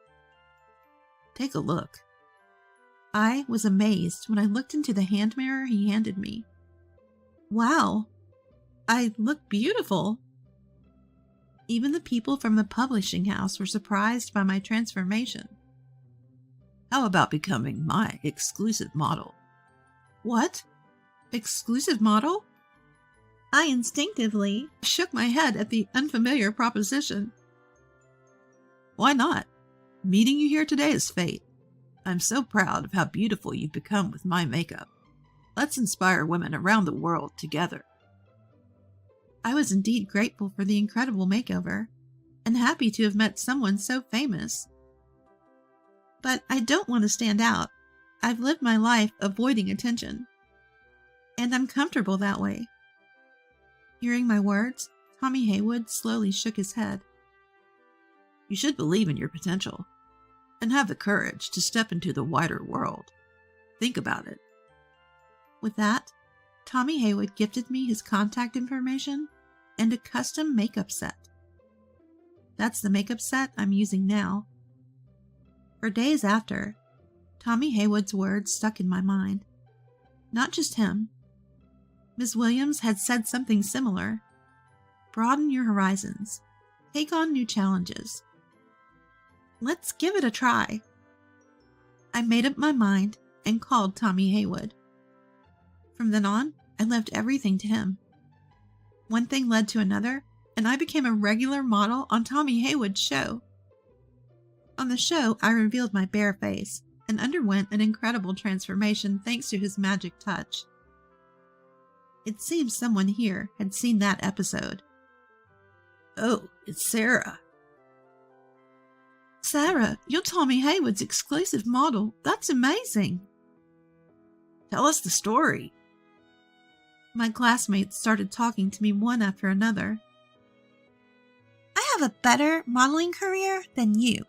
B: Take a look.
D: I was amazed when I looked into the hand mirror he handed me. Wow, I look beautiful. Even the people from the publishing house were surprised by my transformation.
B: How about becoming my exclusive model?
D: What? Exclusive model? I instinctively shook my head at the unfamiliar proposition.
B: Why not? Meeting you here today is fate. I'm so proud of how beautiful you've become with my makeup. Let's inspire women around the world together.
D: I was indeed grateful for the incredible makeover, and happy to have met someone so famous. But I don't want to stand out. I've lived my life avoiding attention, and I'm comfortable that way. Hearing my words, Tommy Haywood slowly shook his head.
B: You should believe in your potential, and have the courage to step into the wider world. Think about it.
D: With that, Tommy Haywood gifted me his contact information and a custom makeup set. That's the makeup set I'm using now. For days after, Tommy Haywood's words stuck in my mind. Not just him.
B: Ms. Williams had said something similar. Broaden your horizons. Take on new challenges. Let's give it a try. I made up my mind and called Tommy Haywood. From then on, I left everything to him. One thing led to another, and I became a regular model on Tommy Haywood's show. On the show, I revealed my bare face and underwent an incredible transformation thanks to his magic touch. It seems someone here had seen that episode. Oh, it's Sarah. Sarah, you're Tommy Haywood's exclusive model. That's amazing. Tell us the story. My classmates started talking to me one after another.
D: I have a better modeling career than you.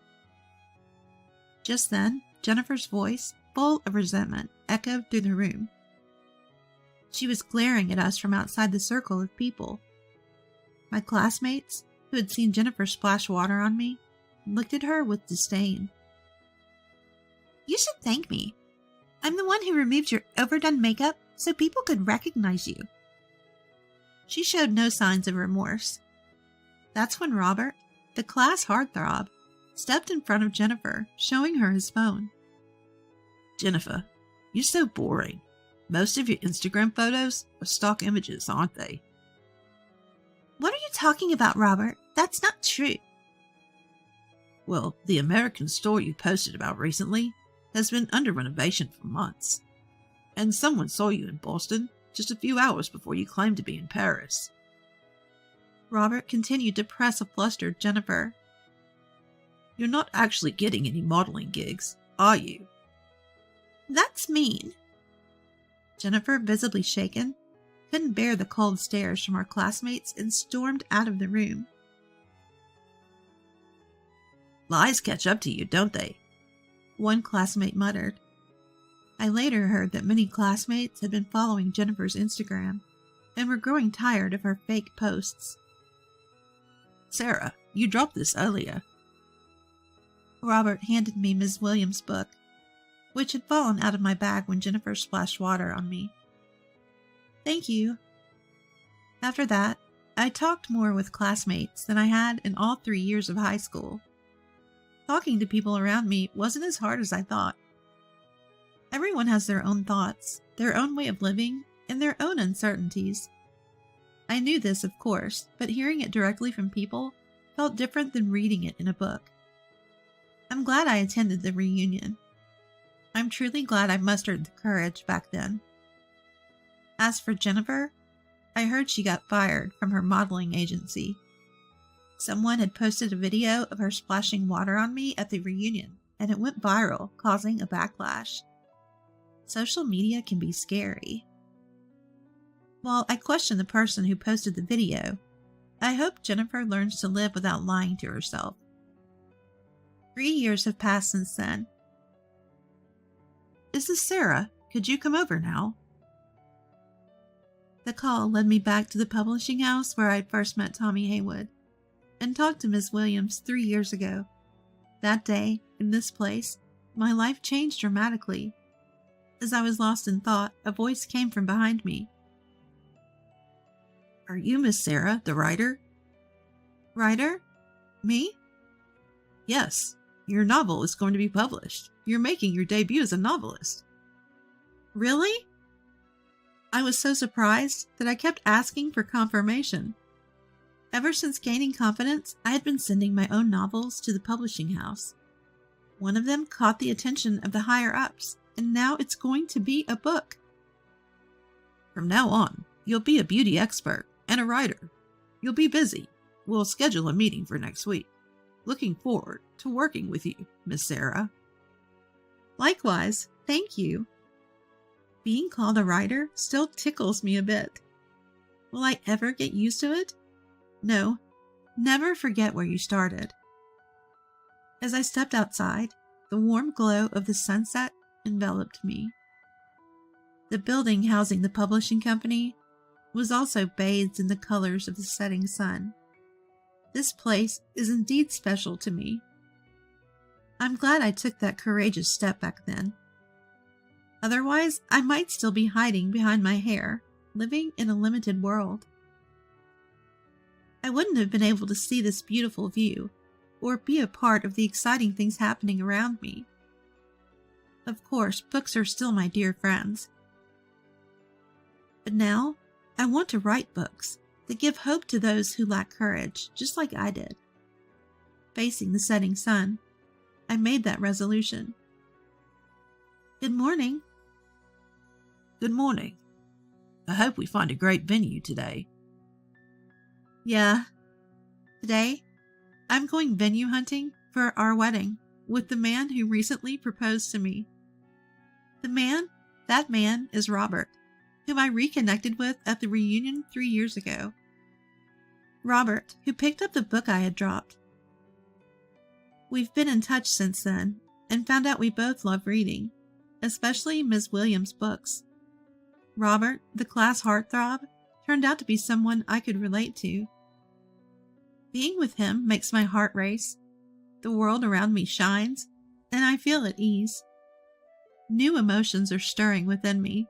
B: Just then, Jennifer's voice, full of resentment, echoed through the room. She was glaring at us from outside the circle of people. My classmates, who had seen Jennifer splash water on me, looked at her with disdain.
D: You should thank me. I'm the one who removed your overdone makeup so people could recognize you.
B: She showed no signs of remorse. That's when Robert, the class heartthrob, stepped in front of Jennifer, showing her his phone. Jennifer, you're so boring. Most of your Instagram photos are stock images, aren't they?
D: What are you talking about, Robert? That's not true.
B: Well, the American store you posted about recently has been under renovation for months. And someone saw you in Boston just a few hours before you claimed to be in Paris. Robert continued to press a flustered Jennifer. You're not actually getting any modeling gigs, are you?
D: That's mean.
B: Jennifer, visibly shaken, couldn't bear the cold stares from her classmates and stormed out of the room. Lies catch up to you, don't they? One classmate muttered. I later heard that many classmates had been following Jennifer's Instagram and were growing tired of her fake posts. Sarah, you dropped this earlier. Robert handed me Ms. Williams' book, which had fallen out of my bag when Jennifer splashed water on me. Thank you. After that, I talked more with classmates than I had in all 3 years of high school. Talking to people around me wasn't as hard as I thought. Everyone has their own thoughts, their own way of living, and their own uncertainties. I knew this, of course, but hearing it directly from people felt different than reading it in a book. I'm glad I attended the reunion. I'm truly glad I mustered the courage back then. As for Jennifer, I heard she got fired from her modeling agency. Someone had posted a video of her splashing water on me at the reunion, and it went viral, causing a backlash. Social media can be scary. While I question the person who posted the video, I hope Jennifer learns to live without lying to herself. 3 years have passed since then. Is this Sarah? Could you come over now? The call led me back to the publishing house where I had first met Tommy Haywood and talked to Ms. Williams 3 years ago. That day, in this place, my life changed dramatically. As I was lost in thought, a voice came from behind me. Are you Miss Sarah, the writer? Writer? Me? Yes, your novel is going to be published. You're making your debut as a novelist. Really? I was so surprised that I kept asking for confirmation. Ever since gaining confidence, I had been sending my own novels to the publishing house. One of them caught the attention of the higher-ups, and now it's going to be a book. From now on, you'll be a beauty expert and a writer. You'll be busy. We'll schedule a meeting for next week. Looking forward to working with you, Miss Sarah. Likewise, thank you. Being called a writer still tickles me a bit. Will I ever get used to it? No, never forget where you started. As I stepped outside, the warm glow of the sunset enveloped me. The building housing the publishing company was also bathed in the colors of the setting sun. This place is indeed special to me. I'm glad I took that courageous step back then. Otherwise, I might still be hiding behind my hair, living in a limited world. I wouldn't have been able to see this beautiful view or be a part of the exciting things happening around me. Of course, books are still my dear friends. But now, I want to write books that give hope to those who lack courage, just like I did. Facing the setting sun, I made that resolution. Good morning.
D: Good morning. I hope we find a great venue today.
B: Yeah. Today, I'm going venue hunting for our wedding with the man who recently proposed to me. That man is Robert, whom I reconnected with at the reunion 3 years ago. Robert, who picked up the book I had dropped. We've been in touch since then and found out we both love reading, especially Ms. Williams' books. Robert, the class heartthrob, turned out to be someone I could relate to. Being with him makes my heart race. The world around me shines, and I feel at ease. New emotions are stirring within me.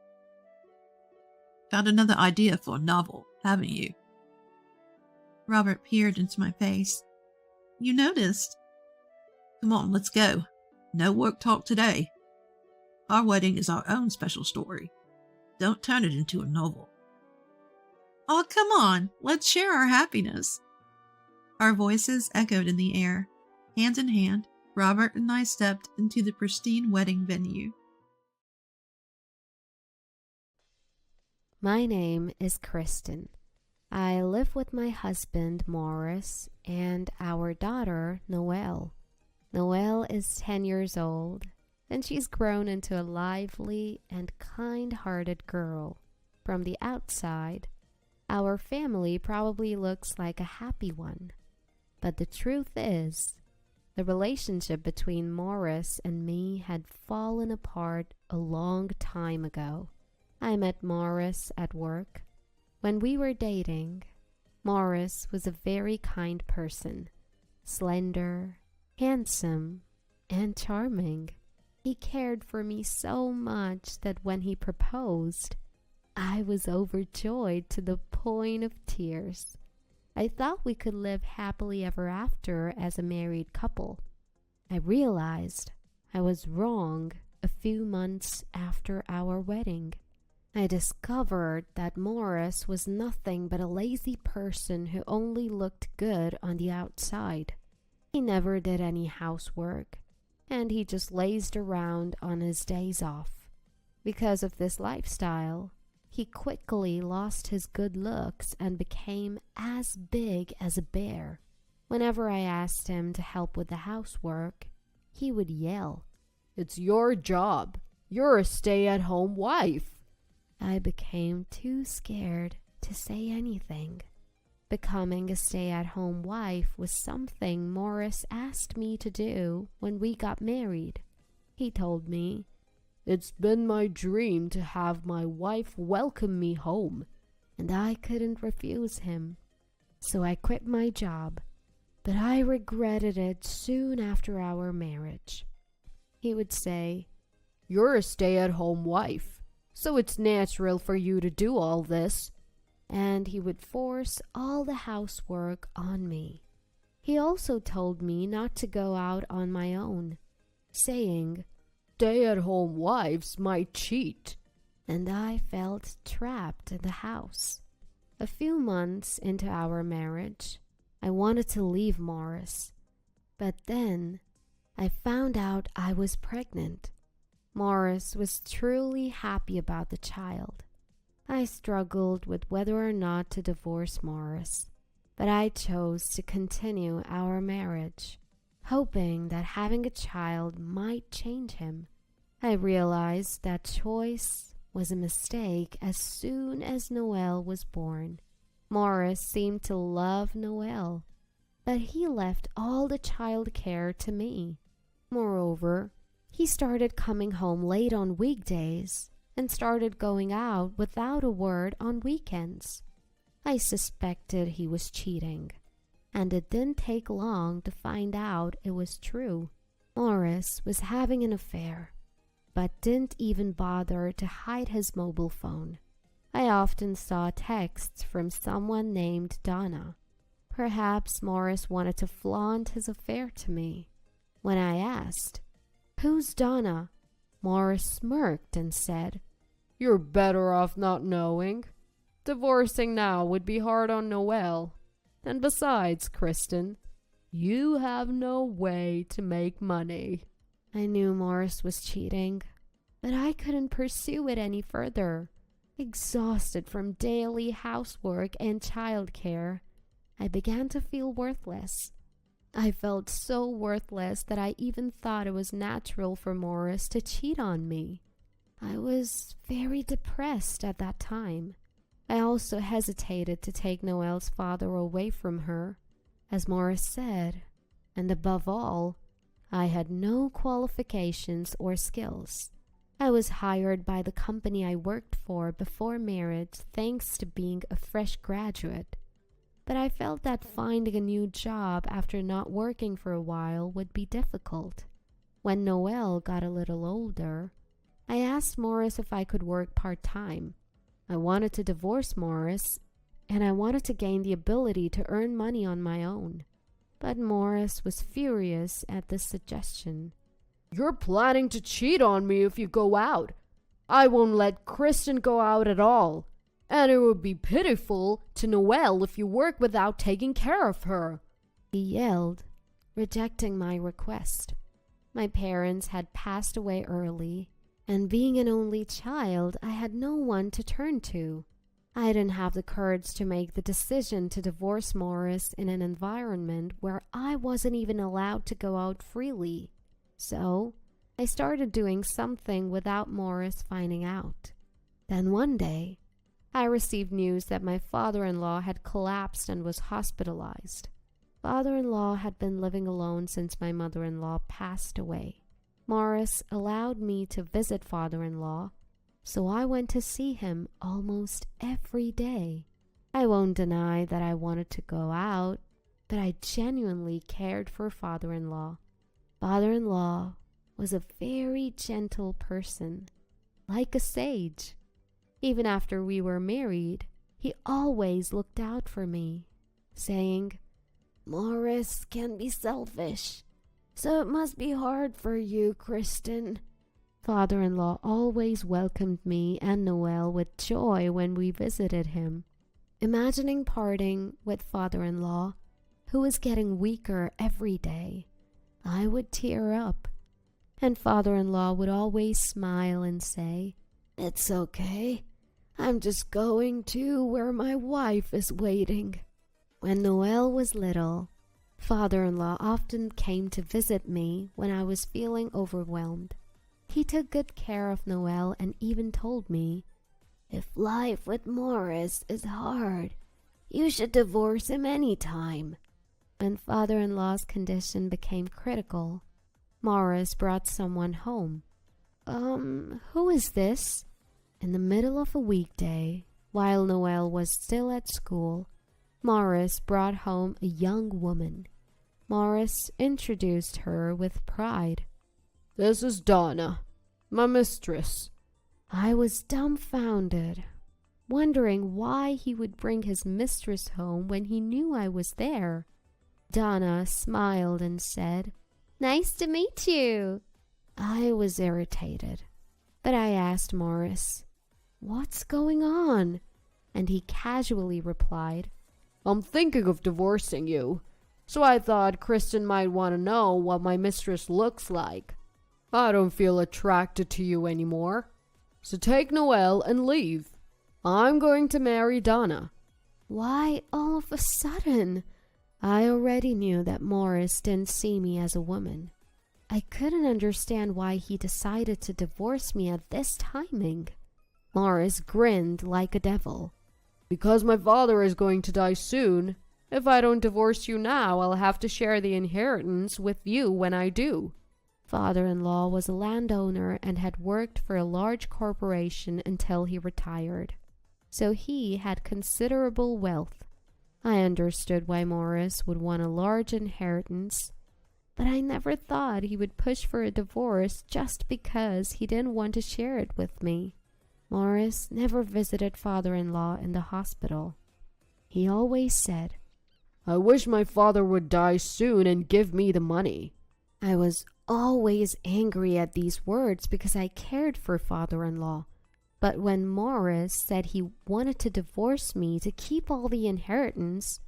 D: Got another idea for a novel, haven't you?
B: Robert peered into my face. You noticed?
D: Come on, let's go. No work talk today. Our wedding is our own special story. Don't turn it into a novel.
B: Oh, come on. Let's share our happiness. Our voices echoed in the air. Hand in hand, Robert and I stepped into the pristine wedding venue.
E: My name is Kristen. I live with my husband, Morris, and our daughter, Noelle. Noelle is 10 years old, and she's grown into a lively and kind-hearted girl. From the outside, our family probably looks like a happy one. But the truth is, the relationship between Morris and me had fallen apart a long time ago. I met Morris at work. When we were dating, Morris was a very kind person, slender, handsome, and charming. He cared for me so much that when he proposed, I was overjoyed to the point of tears. I thought we could live happily ever after as a married couple. I realized I was wrong a few months after our wedding. I discovered that Morris was nothing but a lazy person who only looked good on the outside. He never did any housework, and he just lazed around on his days off. Because of this lifestyle, he quickly lost his good looks and became as big as a bear. Whenever I asked him to help with the housework, he would yell, "It's your job. You're a stay-at-home wife." I became too scared to say anything. Becoming a stay-at-home wife was something Morris asked me to do when we got married. He told me, "It's been my dream to have my wife welcome me home," and I couldn't refuse him. So I quit my job, but I regretted it soon after our marriage. He would say, "You're a stay-at-home wife, so it's natural for you to do all this," and he would force all the housework on me. He also told me not to go out on my own, saying, "Stay-at-home wives might cheat," and I felt trapped in the house. A few months into our marriage, I wanted to leave Morris, but then I found out I was pregnant. Morris was truly happy about the child. I struggled with whether or not to divorce Morris, but I chose to continue our marriage, hoping that having a child might change him. I realized that choice was a mistake as soon as Noelle was born. Morris seemed to love Noelle, but he left all the child care to me. Moreover, he started coming home late on weekdays and started going out without a word on weekends. I suspected he was cheating, and it didn't take long to find out it was true. Morris was having an affair, but didn't even bother to hide his mobile phone. I often saw texts from someone named Donna. Perhaps Morris wanted to flaunt his affair to me. When I asked, "Who's Donna?" Morris smirked and said, "You're better off not knowing. Divorcing now would be hard on Noelle. And besides, Kristen, you have no way to make money." I knew Morris was cheating, but I couldn't pursue it any further. Exhausted from daily housework and childcare, I began to feel worthless. I felt so worthless that I even thought it was natural for Morris to cheat on me. I was very depressed at that time. I also hesitated to take Noelle's father away from her, as Morris said, and above all, I had no qualifications or skills. I was hired by the company I worked for before marriage thanks to being a fresh graduate. But I felt that finding a new job after not working for a while would be difficult. When Noelle got a little older, I asked Morris if I could work part-time. I wanted to divorce Morris, and I wanted to gain the ability to earn money on my own. But Morris was furious at this suggestion. "You're planning to cheat on me if you go out. I won't let Kristen go out at all. And it would be pitiful to Noelle if you work without taking care of her," he yelled, rejecting my request. My parents had passed away early, and being an only child, I had no one to turn to. I didn't have the courage to make the decision to divorce Morris in an environment where I wasn't even allowed to go out freely. So, I started doing something without Morris finding out. Then one day, I received news that my father-in-law had collapsed and was hospitalized. Father-in-law had been living alone since my mother-in-law passed away. Morris allowed me to visit father-in-law, so I went to see him almost every day. I won't deny that I wanted to go out, but I genuinely cared for father-in-law. Father-in-law was a very gentle person, like a sage. Even after we were married, he always looked out for me, saying, "Morris can be selfish, so it must be hard for you, Kristen." Father-in-law always welcomed me and Noelle with joy when we visited him. Imagining parting with father-in-law, who was getting weaker every day, I would tear up. And father-in-law would always smile and say, "It's okay. I'm just going to where my wife is waiting." When Noelle was little, father-in-law often came to visit me when I was feeling overwhelmed. He took good care of Noelle and even told me, "If life with Morris is hard, you should divorce him any time." When father-in-law's condition became critical, Morris brought someone home. Who is this?" In the middle of a weekday, while Noelle was still at school, Morris brought home a young woman. Morris introduced her with pride. "This is Donna, my mistress." I was dumbfounded, wondering why he would bring his mistress home when he knew I was there. Donna smiled and said, "Nice to meet you." I was irritated, but I asked Morris, "What's going on?" And he casually replied, "I'm thinking of divorcing you, so I thought Kristen might want to know what my mistress looks like. I don't feel attracted to you anymore, so take Noelle and leave. I'm going to marry Donna." Why all of a sudden? I already knew that Morris didn't see me as a woman. I couldn't understand why he decided to divorce me at this timing. Morris grinned like a devil. "Because my father is going to die soon. If I don't divorce you now, I'll have to share the inheritance with you when I do." Father-in-law was a landowner and had worked for a large corporation until he retired. So he had considerable wealth. I understood why Morris would want a large inheritance, but I never thought he would push for a divorce just because he didn't want to share it with me. Morris never visited father-in-law in the hospital. He always said,
F: "I wish my father would die soon and give me the money."
E: I was always angry at these words because I cared for father-in-law. But when Morris said he wanted to divorce me to keep all the inheritance,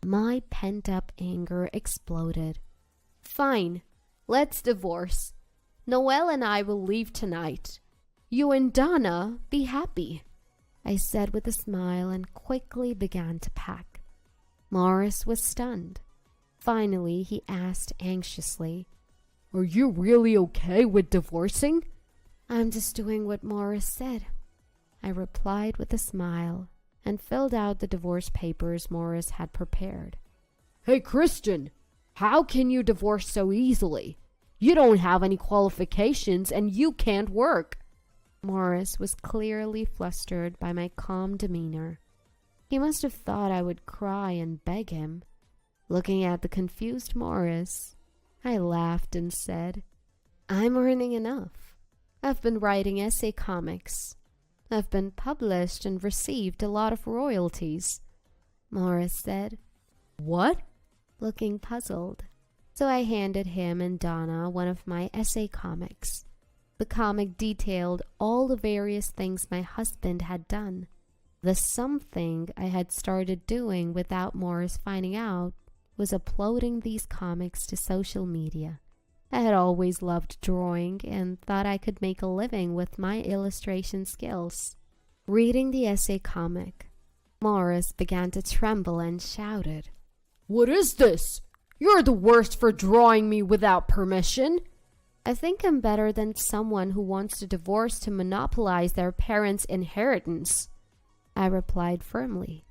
E: my pent-up anger exploded. "Fine, let's divorce. Noelle and I will leave tonight. You and Donna be happy," I said with a smile and quickly began to pack. Morris was stunned. Finally, he asked anxiously,
F: "Are you really okay with divorcing?"
E: "I'm just doing what Morris said," I replied with a smile and filled out the divorce papers Morris had prepared.
F: "Hey, Kristen, how can you divorce so easily? You don't have any qualifications and you can't work."
E: Morris was clearly flustered by my calm demeanor. He must have thought I would cry and beg him. Looking at the confused Morris, I laughed and said, "I'm earning enough. I've been writing essay comics. I've been published and received a lot of royalties." Morris said,
F: "What?"
E: looking puzzled. So I handed him and Donna one of my essay comics. The comic detailed all the various things my husband had done. The something I had started doing without Morris finding out was uploading these comics to social media. I had always loved drawing and thought I could make a living with my illustration skills. Reading the essay comic, Morris began to tremble and shouted,
F: "What is this? You're the worst for drawing me without permission."
E: "I think I'm better than someone who wants to divorce to monopolize their parents' inheritance," I replied firmly.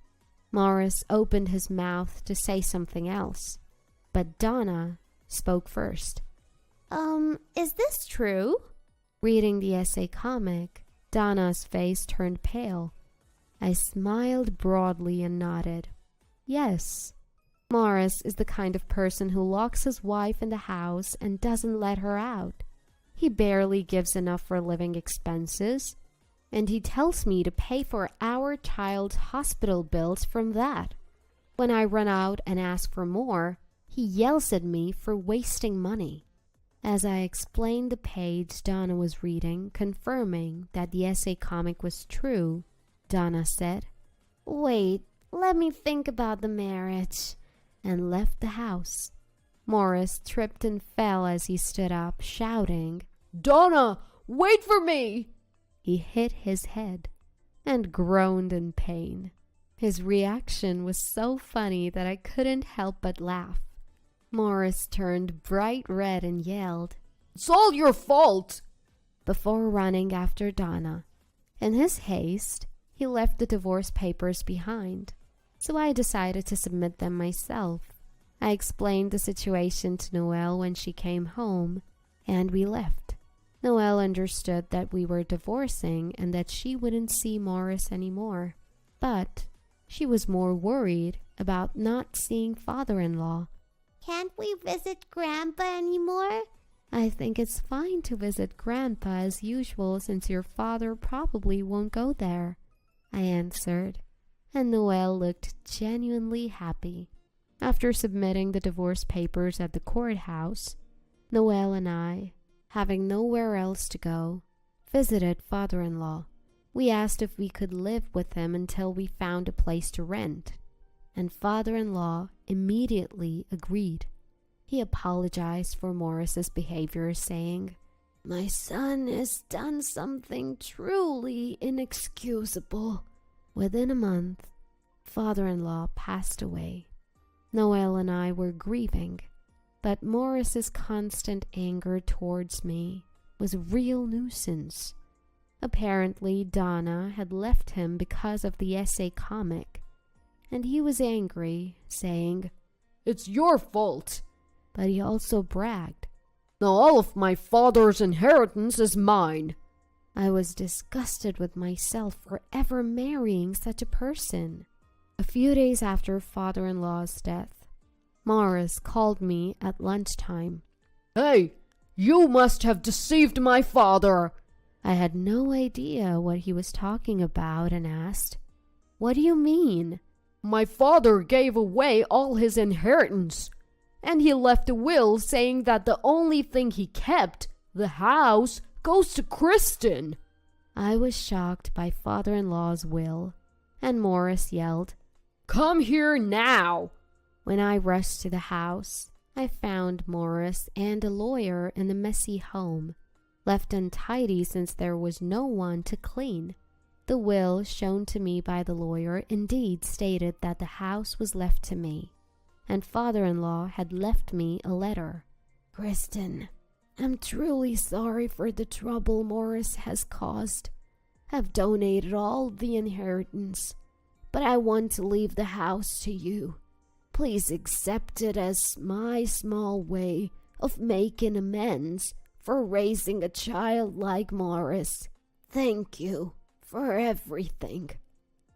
E: Morris opened his mouth to say something else, but Donna spoke first. Is this true?" Reading the essay comic, Donna's face turned pale. I smiled broadly and nodded. Yes, Morris is the kind of person who locks his wife in the house and doesn't let her out. He barely gives enough for living expenses, and he tells me to pay for our child's hospital bills from that. When I run out and ask for more, he yells at me for wasting money. As I explained the page Donna was reading, confirming that the essay comic was true, Donna said, "Wait, let me think about the marriage," and left the house. Morris tripped and fell as he stood up, shouting,
F: "Donna, wait for me!"
E: He hit his head and groaned in pain. His reaction was so funny that I couldn't help but laugh. Morris turned bright red and yelled,
F: "It's all your fault!"
E: before running after Donna. In his haste, he left the divorce papers behind, so I decided to submit them myself. I explained the situation to Noelle when she came home, and we left. Noelle understood that we were divorcing and that she wouldn't see Morris anymore, but she was more worried about not seeing father-in-law.
G: "Can't we visit Grandpa anymore?"
E: "I think it's fine to visit Grandpa as usual since your father probably won't go there," I answered, and Noelle looked genuinely happy. After submitting the divorce papers at the courthouse, Noelle and I, having nowhere else to go, visited father-in-law. We asked if we could live with him until we found a place to rent, and father-in-law immediately agreed. He apologized for Morris's behavior, saying, "My son has done something truly inexcusable." Within a month, father-in-law passed away. Noelle and I were grieving, but Morris's constant anger towards me was a real nuisance. Apparently, Donna had left him because of the essay comic, and he was angry, saying,
F: "It's your fault."
E: But he also bragged,
F: "Now all of my father's inheritance is mine."
E: I was disgusted with myself for ever marrying such a person. A few days after father-in-law's death, Morris called me at lunchtime.
F: "Hey, you must have deceived my father."
E: I had no idea what he was talking about and asked, "What do you mean?"
F: My father gave away all his inheritance, and he left a will saying that the only thing he kept, the house, goes to Kristen.
E: I was shocked by father-in-law's will, and Morris yelled,
F: "Come here now!"
E: When I rushed to the house, I found Morris and a lawyer in the messy home, left untidy since there was no one to clean. The will shown to me by the lawyer indeed stated that the house was left to me, and father-in-law had left me a letter.
F: "Kristen, I'm truly sorry for the trouble Morris has caused. I've donated all the inheritance, but I want to leave the house to you. Please accept it as my small way of making amends for raising a child like Morris. Thank you for everything."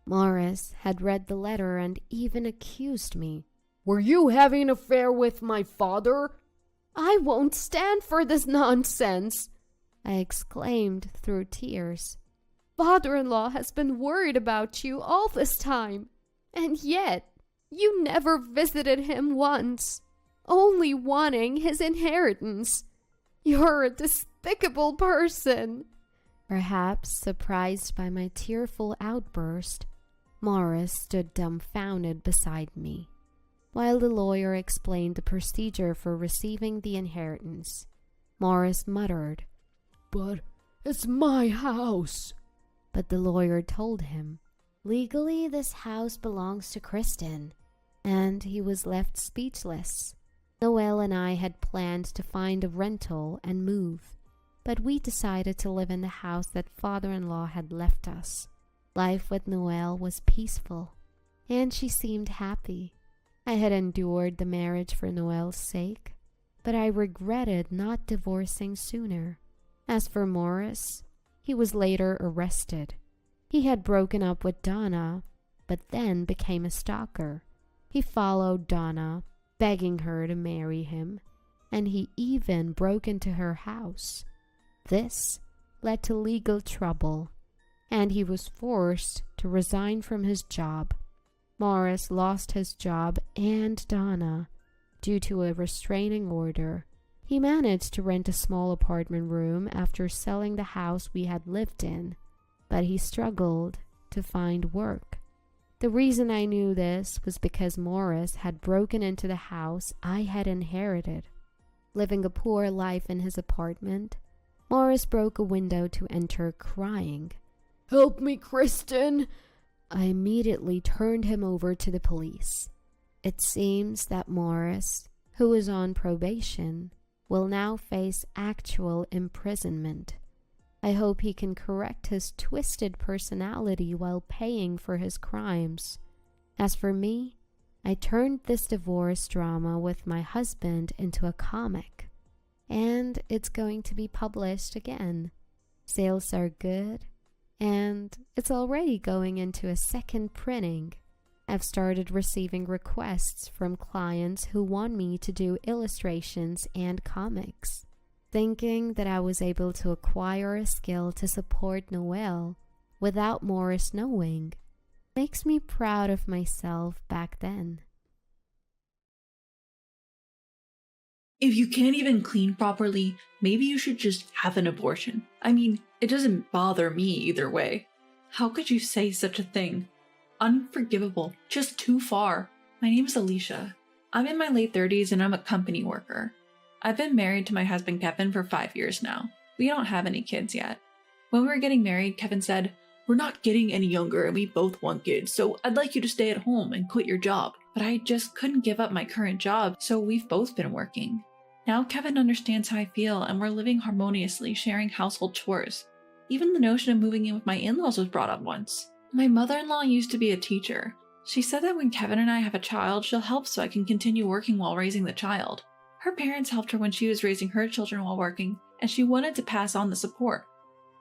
E: Morris had read the letter and even accused me.
F: "Were you having an affair with my father?"
E: "I won't stand for this nonsense," I exclaimed through tears. "Father-in-law has been worried about you all this time, and yet you never visited him once, only wanting his inheritance. You're a despicable person." Perhaps surprised by my tearful outburst, Morris stood dumbfounded beside me, while the lawyer explained the procedure for receiving the inheritance. Morris muttered,
F: "But it's my house."
E: But the lawyer told him, legally this house belongs to Kristen, and he was left speechless. Noelle and I had planned to find a rental and move, but we decided to live in the house that father-in-law had left us. Life with Noelle was peaceful, and she seemed happy. I had endured the marriage for Noelle's sake, but I regretted not divorcing sooner. As for Morris, he was later arrested. He had broken up with Donna, but then became a stalker. He followed Donna, begging her to marry him, and he even broke into her house. This led to legal trouble, and he was forced to resign from his job. Morris lost his job and Donna due to a restraining order. He managed to rent a small apartment room after selling the house we had lived in, but he struggled to find work. The reason I knew this was because Morris had broken into the house I had inherited. Living a poor life in his apartment, Morris broke a window to enter crying.
F: "Help me, Kristen!"
E: I immediately turned him over to the police. It seems that Morris, who is on probation, will now face actual imprisonment. I hope he can correct his twisted personality while paying for his crimes. As for me, I turned this divorce drama with my husband into a comic, and it's going to be published again. Sales are good, and it's already going into a second printing. I've started receiving requests from clients who want me to do illustrations and comics. Thinking that I was able to acquire a skill to support Noelle without Morris knowing makes me proud of myself back then.
H: If you can't even clean properly, maybe you should just have an abortion. I mean, it doesn't bother me either way. How could you say such a thing? Unforgivable. Just too far. My name is Alicia. I'm in my late 30s and I'm a company worker. I've been married to my husband Kevin for 5 years now. We don't have any kids yet. When we were getting married, Kevin said, "We're not getting any younger and we both want kids, so I'd like you to stay at home and quit your job." But I just couldn't give up my current job, so we've both been working. Now Kevin understands how I feel and we're living harmoniously, sharing household chores. Even the notion of moving in with my in-laws was brought up once. My mother-in-law used to be a teacher. She said that when Kevin and I have a child, she'll help so I can continue working while raising the child. Her parents helped her when she was raising her children while working, and she wanted to pass on the support.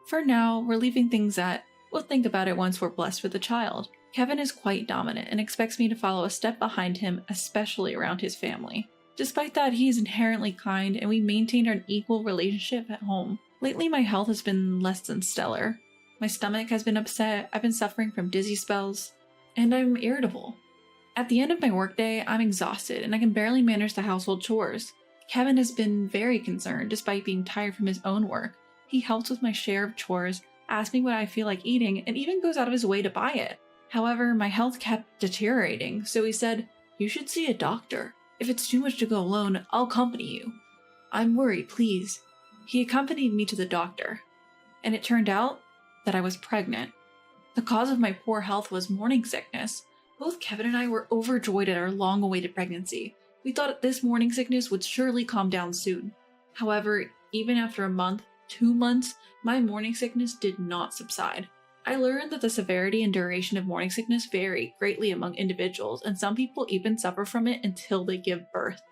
H: For now, we're leaving things at, we'll think about it once we're blessed with a child. Kevin is quite dominant and expects me to follow a step behind him, especially around his family. Despite that, he is inherently kind and we maintained an equal relationship at home. Lately, my health has been less than stellar. My stomach has been upset, I've been suffering from dizzy spells, and I'm irritable. At the end of my workday, I'm exhausted and I can barely manage the household chores. Kevin has been very concerned despite being tired from his own work. He helps with my share of chores, asks me what I feel like eating, and even goes out of his way to buy it. However, my health kept deteriorating, so he said, "You should see a doctor. If it's too much to go alone, I'll accompany you. I'm worried, please." He accompanied me to the doctor, and it turned out that I was pregnant. The cause of my poor health was morning sickness. Both Kevin and I were overjoyed at our long-awaited pregnancy. We thought this morning sickness would surely calm down soon. However, even after a month, 2 months, my morning sickness did not subside. I learned that the severity and duration of morning sickness vary greatly among individuals, and some people even suffer from it until they give birth.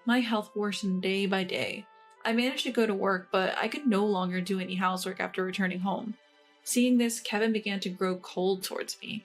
H: My health worsened day by day. I managed to go to work, but I could no longer do any housework after returning home. Seeing this, Kevin began to grow cold towards me.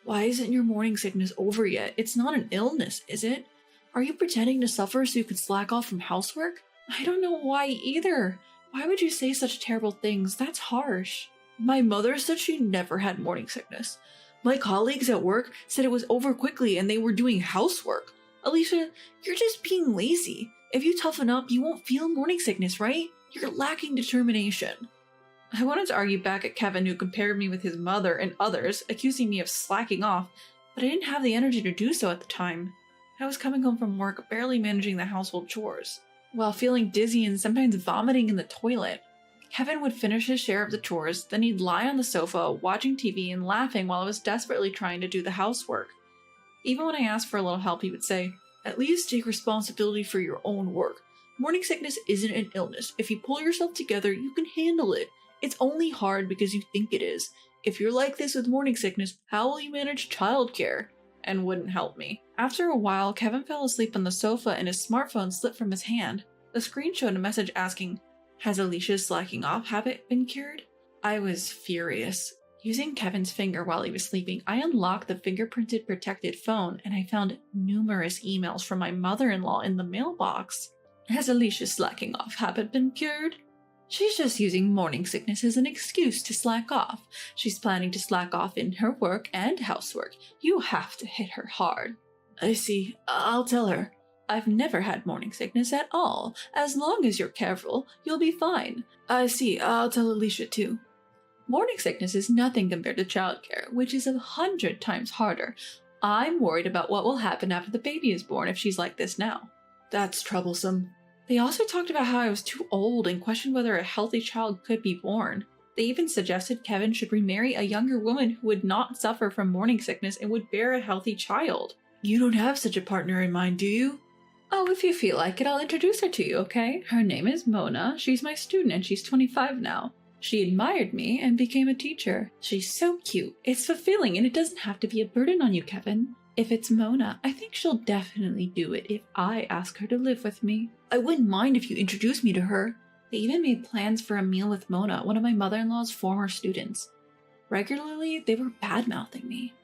H: "Why isn't your morning sickness over yet? It's not an illness, is it? Are you pretending to suffer so you could slack off from housework?" "I don't know why either. Why would you say such terrible things? That's harsh." "My mother said she never had morning sickness. My colleagues at work said it was over quickly and they were doing housework. Alicia, you're just being lazy. If you toughen up, you won't feel morning sickness, right? You're lacking determination." I wanted to argue back at Kevin, who compared me with his mother and others, accusing me of slacking off, but I didn't have the energy to do so at the time. I was coming home from work, barely managing the household chores, while feeling dizzy and sometimes vomiting in the toilet. Kevin would finish his share of the chores, then he'd lie on the sofa, watching TV and laughing while I was desperately trying to do the housework. Even when I asked for a little help, he would say, "At least take responsibility for your own work. Morning sickness isn't an illness. If you pull yourself together, you can handle it. It's only hard because you think it is. If you're like this with morning sickness, how will you manage childcare?" And wouldn't help me. After a while, Kevin fell asleep on the sofa and his smartphone slipped from his hand. The screen showed a message asking, "Has Alicia's slacking off habit been cured?" I was furious. Using Kevin's finger while he was sleeping, I unlocked the fingerprinted protected phone and I found numerous emails from my mother-in-law in the mailbox. "Has Alicia's slacking off habit been cured? She's just using morning sickness as an excuse to slack off. She's planning to slack off in her work and housework. You have to hit her hard." "I see. I'll tell her. I've never had morning sickness at all. As long as you're careful, you'll be fine." "I see. I'll tell Alicia too." Morning sickness is nothing compared to childcare, which is 100 times harder. I'm worried about what will happen after the baby is born if she's like this now. That's troublesome. They also talked about how I was too old and questioned whether a healthy child could be born. They even suggested Kevin should remarry a younger woman who would not suffer from morning sickness and would bear a healthy child. "You don't have such a partner in mind, do you?" "Oh, if you feel like it, I'll introduce her to you, okay? Her name is Mona. She's my student and she's 25 now. She admired me and became a teacher. She's so cute. It's fulfilling and it doesn't have to be a burden on you, Kevin. If it's Mona, I think she'll definitely do it if I ask her to live with me. I wouldn't mind if you introduced me to her." They even made plans for a meal with Mona, one of my mother-in-law's former students. Regularly, they were bad-mouthing me.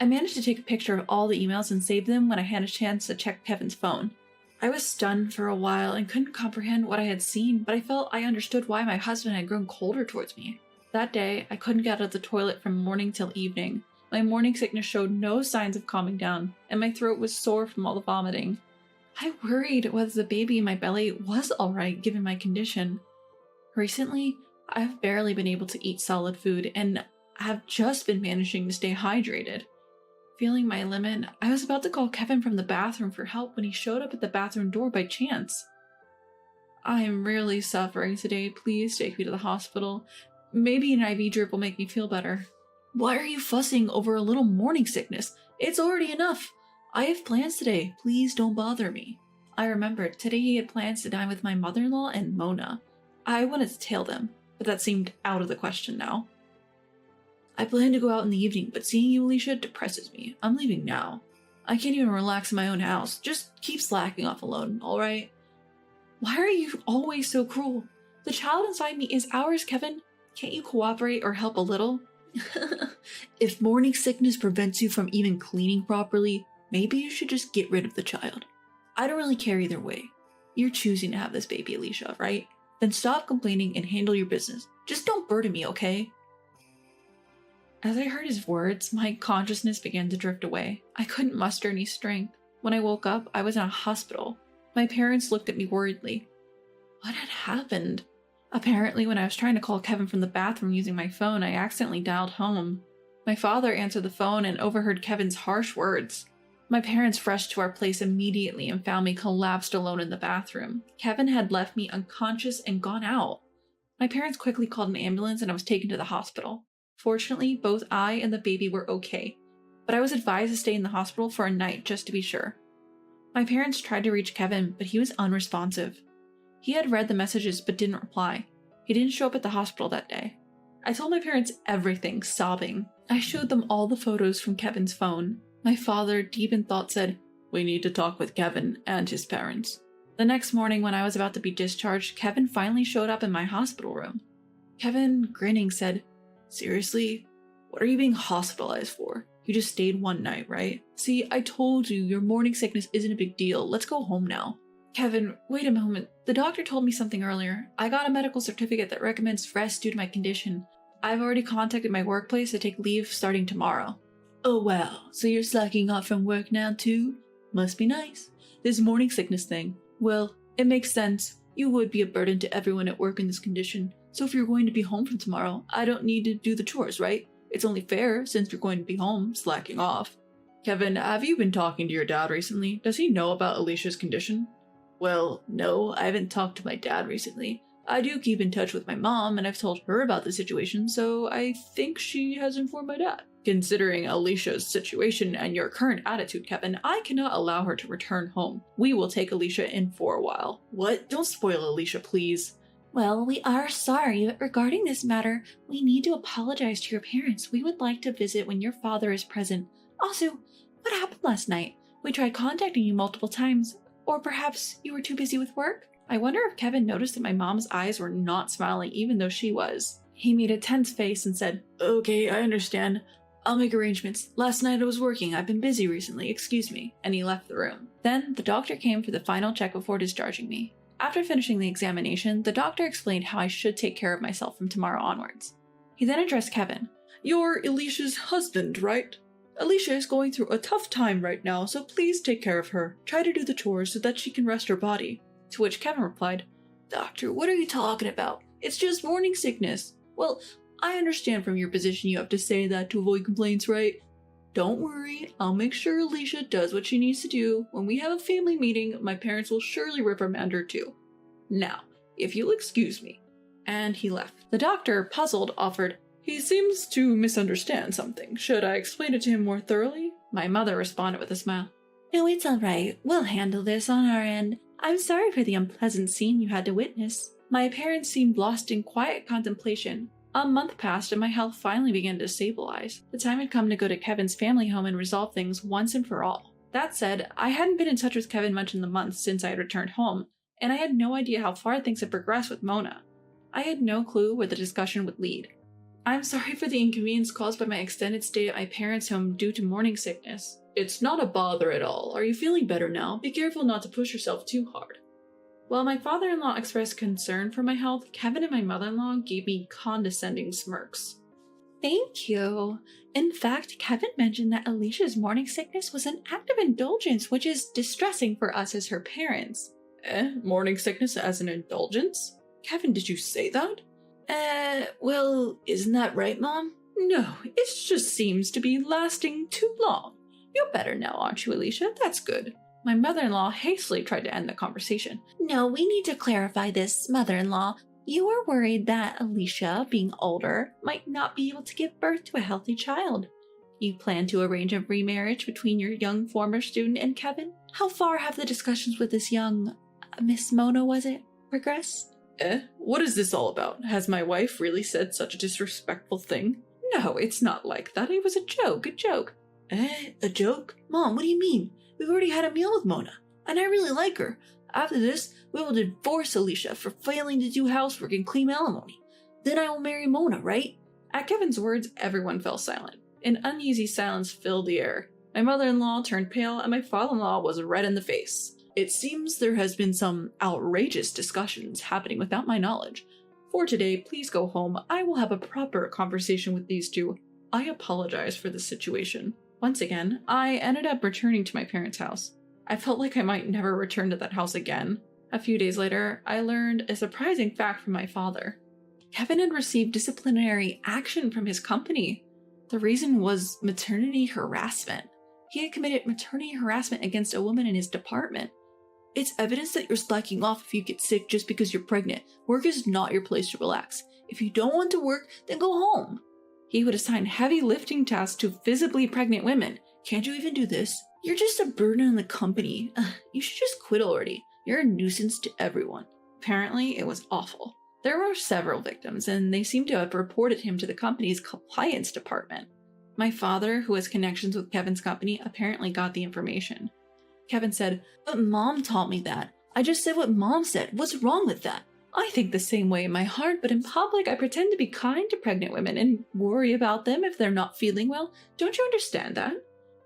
H: I managed to take a picture of all the emails and save them when I had a chance to check Kevin's phone. I was stunned for a while and couldn't comprehend what I had seen, but I felt I understood why my husband had grown colder towards me. That day, I couldn't get out of the toilet from morning till evening. My morning sickness showed no signs of calming down, and my throat was sore from all the vomiting. I worried whether the baby in my belly was alright given my condition. Recently, I've barely been able to eat solid food, and have just been managing to stay hydrated. Feeling my limit, I was about to call Kevin from the bathroom for help when he showed up at the bathroom door by chance. "I am really suffering today. Please take me to the hospital. Maybe an IV drip will make me feel better." "Why are you fussing over a little morning sickness? It's already enough. I have plans today. Please don't bother me." I remembered today he had plans to dine with my mother-in-law and Mona. I wanted to tail them, but that seemed out of the question now. "I plan to go out in the evening, but seeing you, Alicia, depresses me. I'm leaving now. I can't even relax in my own house. Just keep slacking off alone, alright?" "Why are you always so cruel? The child inside me is ours, Kevin. Can't you cooperate or help a little?" "If morning sickness prevents you from even cleaning properly, maybe you should just get rid of the child. I don't really care either way. You're choosing to have this baby, Alicia, right? Then stop complaining and handle your business. Just don't burden me, okay? As I heard his words, my consciousness began to drift away. I couldn't muster any strength. When I woke up, I was in a hospital. My parents looked at me worriedly. What had happened? Apparently, when I was trying to call Kevin from the bathroom using my phone, I accidentally dialed home. My father answered the phone and overheard Kevin's harsh words. My parents rushed to our place immediately and found me collapsed alone in the bathroom. Kevin had left me unconscious and gone out. My parents quickly called an ambulance and I was taken to the hospital. Fortunately, both I and the baby were okay, but I was advised to stay in the hospital for a night just to be sure. My parents tried to reach Kevin, but he was unresponsive. He had read the messages but didn't reply. He didn't show up at the hospital that day. I told my parents everything, sobbing. I showed them all the photos from Kevin's phone. My father, deep in thought, said, "We need to talk with Kevin and his parents." The next morning, when I was about to be discharged, Kevin finally showed up in my hospital room. Kevin, grinning, said, "Seriously? What are you being hospitalized for? You just stayed one night, right? See, I told you your morning sickness isn't a big deal. Let's go home now." Kevin, wait a moment. The doctor told me something earlier. I got a medical certificate that recommends rest due to my condition. I've already contacted my workplace to take leave starting tomorrow. Oh wow, so you're slacking off from work now too? Must be nice. This morning sickness thing. Well, it makes sense. You would be a burden to everyone at work in this condition. So if you're going to be home from tomorrow, I don't need to do the chores, right? It's only fair since you're going to be home, slacking off. Kevin, have you been talking to your dad recently? Does he know about Alicia's condition? Well, no, I haven't talked to my dad recently. I do keep in touch with my mom, and I've told her about the situation, so I think she has informed my dad. Considering Alicia's situation and your current attitude, Kevin, I cannot allow her to return home. We will take Alicia in for a while. What? Don't spoil Alicia, please.
I: Well, we are sorry, but regarding this matter, we need to apologize to your parents. We would like to visit when your father is present. Also, what happened last night? We tried contacting you multiple times. Or perhaps you were too busy with work? I wonder if Kevin noticed that my mom's eyes were not smiling even though she was. He made a tense face and said, "Okay, I understand. I'll make arrangements. Last night I was working. I've been busy recently. Excuse me." And he left the room. Then the doctor came for the final check before discharging me. After finishing the examination, the doctor explained how I should take care of myself from tomorrow onwards. He then addressed Kevin. "You're Alicia's husband, right? Alicia is going through a tough time right now, so please take care of her. Try to do the chores so that she can rest her body." To which Kevin replied, "Doctor, what are you talking about? It's just morning sickness." Well, I understand from your position you have to say that to avoid complaints, right? Don't worry, I'll make sure Alicia does what she needs to do. When we have a family meeting, my parents will surely reprimand her too. Now, if you'll excuse me. And he left. The doctor, puzzled, offered, "He seems to misunderstand something. Should I explain it to him more thoroughly?" My mother responded with a smile. "No, it's all right. We'll handle this on our end. I'm sorry for the unpleasant scene you had to witness." My parents seemed lost in quiet contemplation. A month passed and my health finally began to stabilize. The time had come to go to Kevin's family home and resolve things once and for all. That said, I hadn't been in touch with Kevin much in the months since I had returned home, and I had no idea how far things had progressed with Mona. I had no clue where the discussion would lead. I'm sorry for the inconvenience caused by my extended stay at my parents' home due to morning sickness. It's not a bother at all. Are you feeling better now? Be careful not to push yourself too hard. While my father-in-law expressed concern for my health, Kevin and my mother-in-law gave me condescending smirks. Thank you. In fact, Kevin mentioned that Alicia's morning sickness was an act of indulgence, which is distressing for us as her parents.
H: Morning sickness as an indulgence? Kevin, did you say that?
I: Well, isn't that right, Mom?
H: No, it just seems to be lasting too long. You're better now, aren't you, Alicia? That's good. My mother-in-law hastily tried to end the conversation.
I: No, we need to clarify this, mother-in-law. You are worried that Alicia, being older, might not be able to give birth to a healthy child. You plan to arrange a remarriage between your young former student and Kevin? How far have the discussions with this young Miss Mona, was it, progressed?
H: What is this all about? Has my wife really said such a disrespectful thing? No, it's not like that. It was a joke, a joke.
I: A joke? Mom, what do you mean? We've already had a meal with Mona, and I really like her. After this, we will divorce Alicia for failing to do housework and claim alimony. Then I will marry Mona, right?
H: At Kevin's words, everyone fell silent. An uneasy silence filled the air. My mother-in-law turned pale, and my father-in-law was red in the face. It seems there has been some outrageous discussions happening without my knowledge. For today, please go home. I will have a proper conversation with these two. I apologize for the situation. Once again, I ended up returning to my parents' house. I felt like I might never return to that house again. A few days later, I learned a surprising fact from my father. Kevin had received disciplinary action from his company. The reason was maternity harassment. He had committed maternity harassment against a woman in his department. It's evidence that you're slacking off if you get sick just because you're pregnant. Work is not your place to relax. If you don't want to work, then go home. He would assign heavy lifting tasks to visibly pregnant women. Can't you even do this? You're just a burden on the company. You should just quit already. You're a nuisance to everyone. Apparently, it was awful. There were several victims, and they seemed to have reported him to the company's compliance department. My father, who has connections with Kevin's company, apparently got the information. Kevin said, "But Mom taught me that. I just said what Mom said. What's wrong with that? I think the same way in my heart, but in public I pretend to be kind to pregnant women and worry about them if they're not feeling well. Don't you understand that?"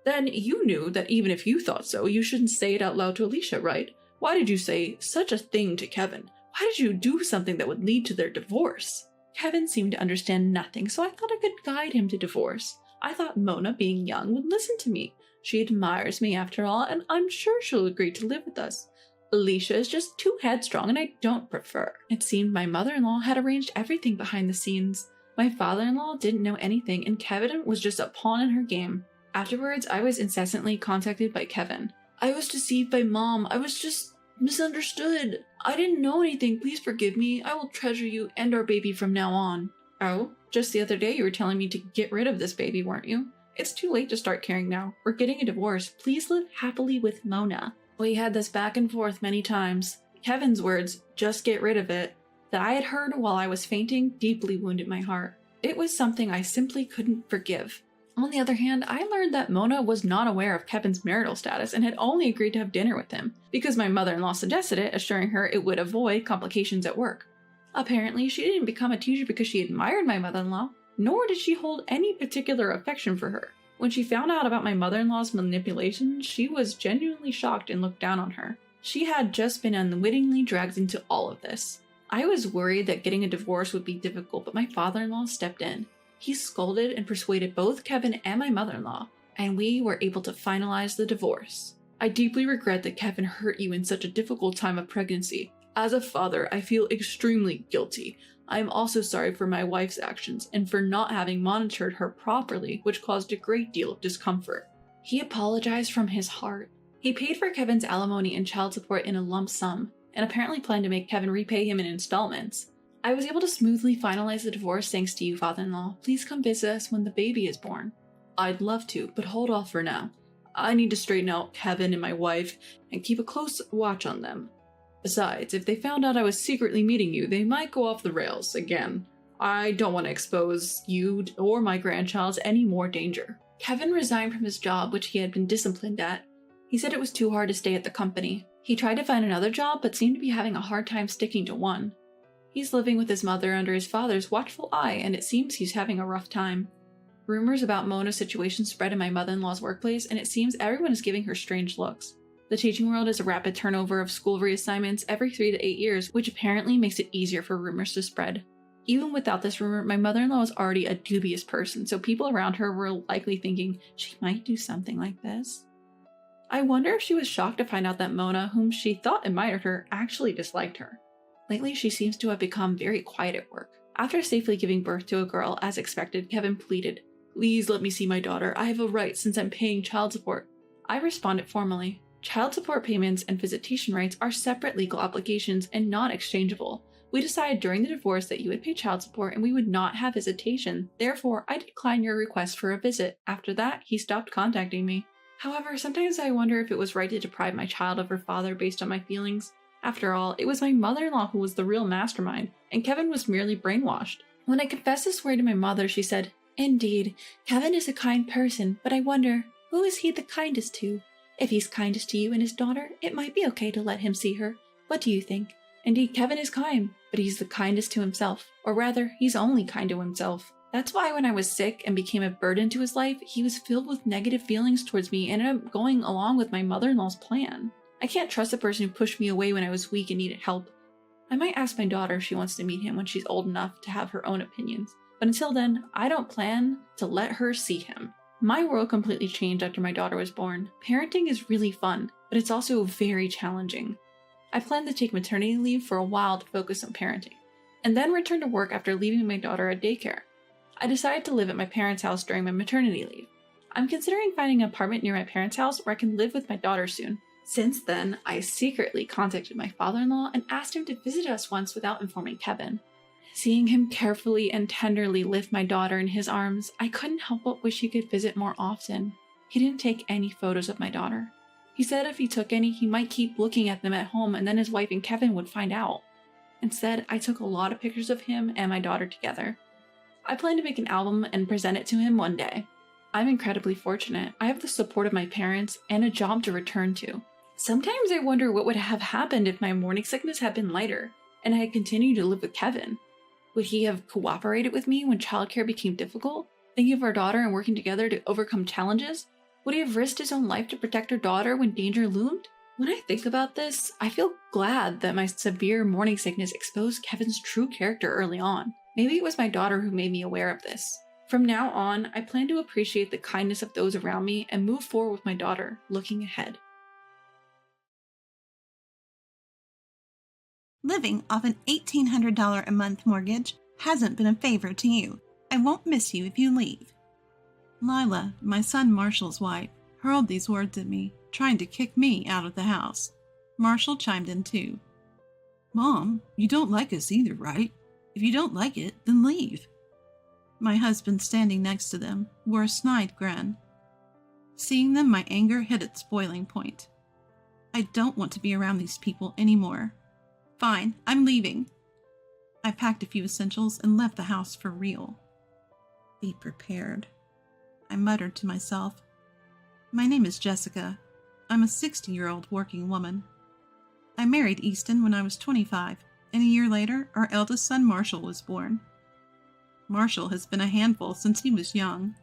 H: Then you knew that even if you thought so, you shouldn't say it out loud to Alicia, right? Why did you say such a thing to Kevin? Why did you do something that would lead to their divorce? Kevin seemed to understand nothing, so I thought I could guide him to divorce. I thought Mona, being young, would listen to me. She admires me after all, and I'm sure she'll agree to live with us. Alicia is just too headstrong, and I don't prefer. It seemed my mother-in-law had arranged everything behind the scenes. My father-in-law didn't know anything, and Kevin was just a pawn in her game. Afterwards, I was incessantly contacted by Kevin. I was deceived by Mom. I was just misunderstood. I didn't know anything. Please forgive me. I will treasure you and our baby from now on. Oh, just the other day you were telling me to get rid of this baby, weren't you? It's too late to start caring now. We're getting a divorce. Please live happily with Mona. We had this back and forth many times. Kevin's words, "just get rid of it," that I had heard while I was fainting deeply wounded my heart. It was something I simply couldn't forgive. On the other hand, I learned that Mona was not aware of Kevin's marital status and had only agreed to have dinner with him because my mother-in-law suggested it, assuring her it would avoid complications at work. Apparently, she didn't become a teacher because she admired my mother-in-law, nor did she hold any particular affection for her. When she found out about my mother-in-law's manipulation, she was genuinely shocked and looked down on her. She had just been unwittingly dragged into all of this. I was worried that getting a divorce would be difficult, but my father-in-law stepped in. He scolded and persuaded both Kevin and my mother-in-law, and we were able to finalize the divorce. I deeply regret that Kevin hurt you in such a difficult time of pregnancy. As a father, I feel extremely guilty. I am also sorry for my wife's actions and for not having monitored her properly, which caused a great deal of discomfort. He apologized from his heart. He paid for Kevin's alimony and child support in a lump sum, and apparently planned to make Kevin repay him in installments. I was able to smoothly finalize the divorce thanks to you, father-in-law. Please come visit us when the baby is born. I'd love to, but hold off for now. I need to straighten out Kevin and my wife and keep a close watch on them. Besides, if they found out I was secretly meeting you, they might go off the rails again. I don't want to expose you or my grandchild to any more danger. Kevin resigned from his job, which he had been disciplined at. He said it was too hard to stay at the company. He tried to find another job, but seemed to be having a hard time sticking to one. He's living with his mother under his father's watchful eye, and it seems he's having a rough time. Rumors about Mona's situation spread in my mother-in-law's workplace, and it seems everyone is giving her strange looks. The teaching world is a rapid turnover of school reassignments every 3 to 8 years, which apparently makes it easier for rumors to spread. Even without this rumor, my mother-in-law is already a dubious person, so people around her were likely thinking she might do something like this. I wonder if she was shocked to find out that Mona, whom she thought admired her, actually disliked her. Lately, she seems to have become very quiet at work. After safely giving birth to a girl, as expected, Kevin pleaded, "Please let me see my daughter. I have a right since I'm paying child support." I responded formally. Child support payments and visitation rights are separate legal obligations and not exchangeable. We decided during the divorce that you would pay child support and we would not have visitation. Therefore, I declined your request for a visit. After that, he stopped contacting me. However, sometimes I wonder if it was right to deprive my child of her father based on my feelings. After all, it was my mother-in-law who was the real mastermind, and Kevin was merely brainwashed. When I confessed this story to my mother, she said, "Indeed, Kevin is a kind person, but I wonder, who is he the kindest to? If he's kindest to you and his daughter, it might be okay to let him see her. What do you think? Indeed, Kevin is kind, but he's the kindest to himself. Or rather, he's only kind to himself. That's why when I was sick and became a burden to his life, he was filled with negative feelings towards me and ended up going along with my mother-in-law's plan. I can't trust the person who pushed me away when I was weak and needed help. I might ask my daughter if she wants to meet him when she's old enough to have her own opinions, but until then, I don't plan to let her see him. My world completely changed after my daughter was born. Parenting is really fun, but it's also very challenging. I plan to take maternity leave for a while to focus on parenting, and then return to work after leaving my daughter at daycare. I decided to live at my parents' house during my maternity leave. I'm considering finding an apartment near my parents' house where I can live with my daughter soon. Since then, I secretly contacted my father-in-law and asked him to visit us once without informing Kevin. Seeing him carefully and tenderly lift my daughter in his arms, I couldn't help but wish he could visit more often. He didn't take any photos of my daughter. He said if he took any, he might keep looking at them at home and then his wife and Kevin would find out. Instead, I took a lot of pictures of him and my daughter together. I plan to make an album and present it to him one day. I'm incredibly fortunate. I have the support of my parents and a job to return to. Sometimes I wonder what would have happened if my morning sickness had been lighter and I had continued to live with Kevin. Would he have cooperated with me when childcare became difficult, thinking of our daughter and working together to overcome challenges? Would he have risked his own life to protect our daughter when danger loomed? When I think about this, I feel glad that my severe morning sickness exposed Kevin's true character early on. Maybe it was my daughter who made me aware of this. From now on, I plan to appreciate the kindness of those around me and move forward with my daughter, looking ahead.
D: Living off an $1,800 a month mortgage hasn't been a favor to you. I won't miss you if you leave. Lila, my son Marshall's wife, hurled these words at me, trying to kick me out of the house. Marshall chimed in too. Mom, you don't like us either, right? If you don't like it, then leave. My husband, standing next to them, wore a snide grin. Seeing them, my anger hit its boiling point. I don't want to be around these people anymore. Fine, I'm leaving. I packed a few essentials and left the house for real. Be prepared, I muttered to myself. My name is Jessica. I'm a 60-year-old working woman. I married Easton when I was 25, and a year later, our eldest son Marshall was born. Marshall has been a handful since he was young.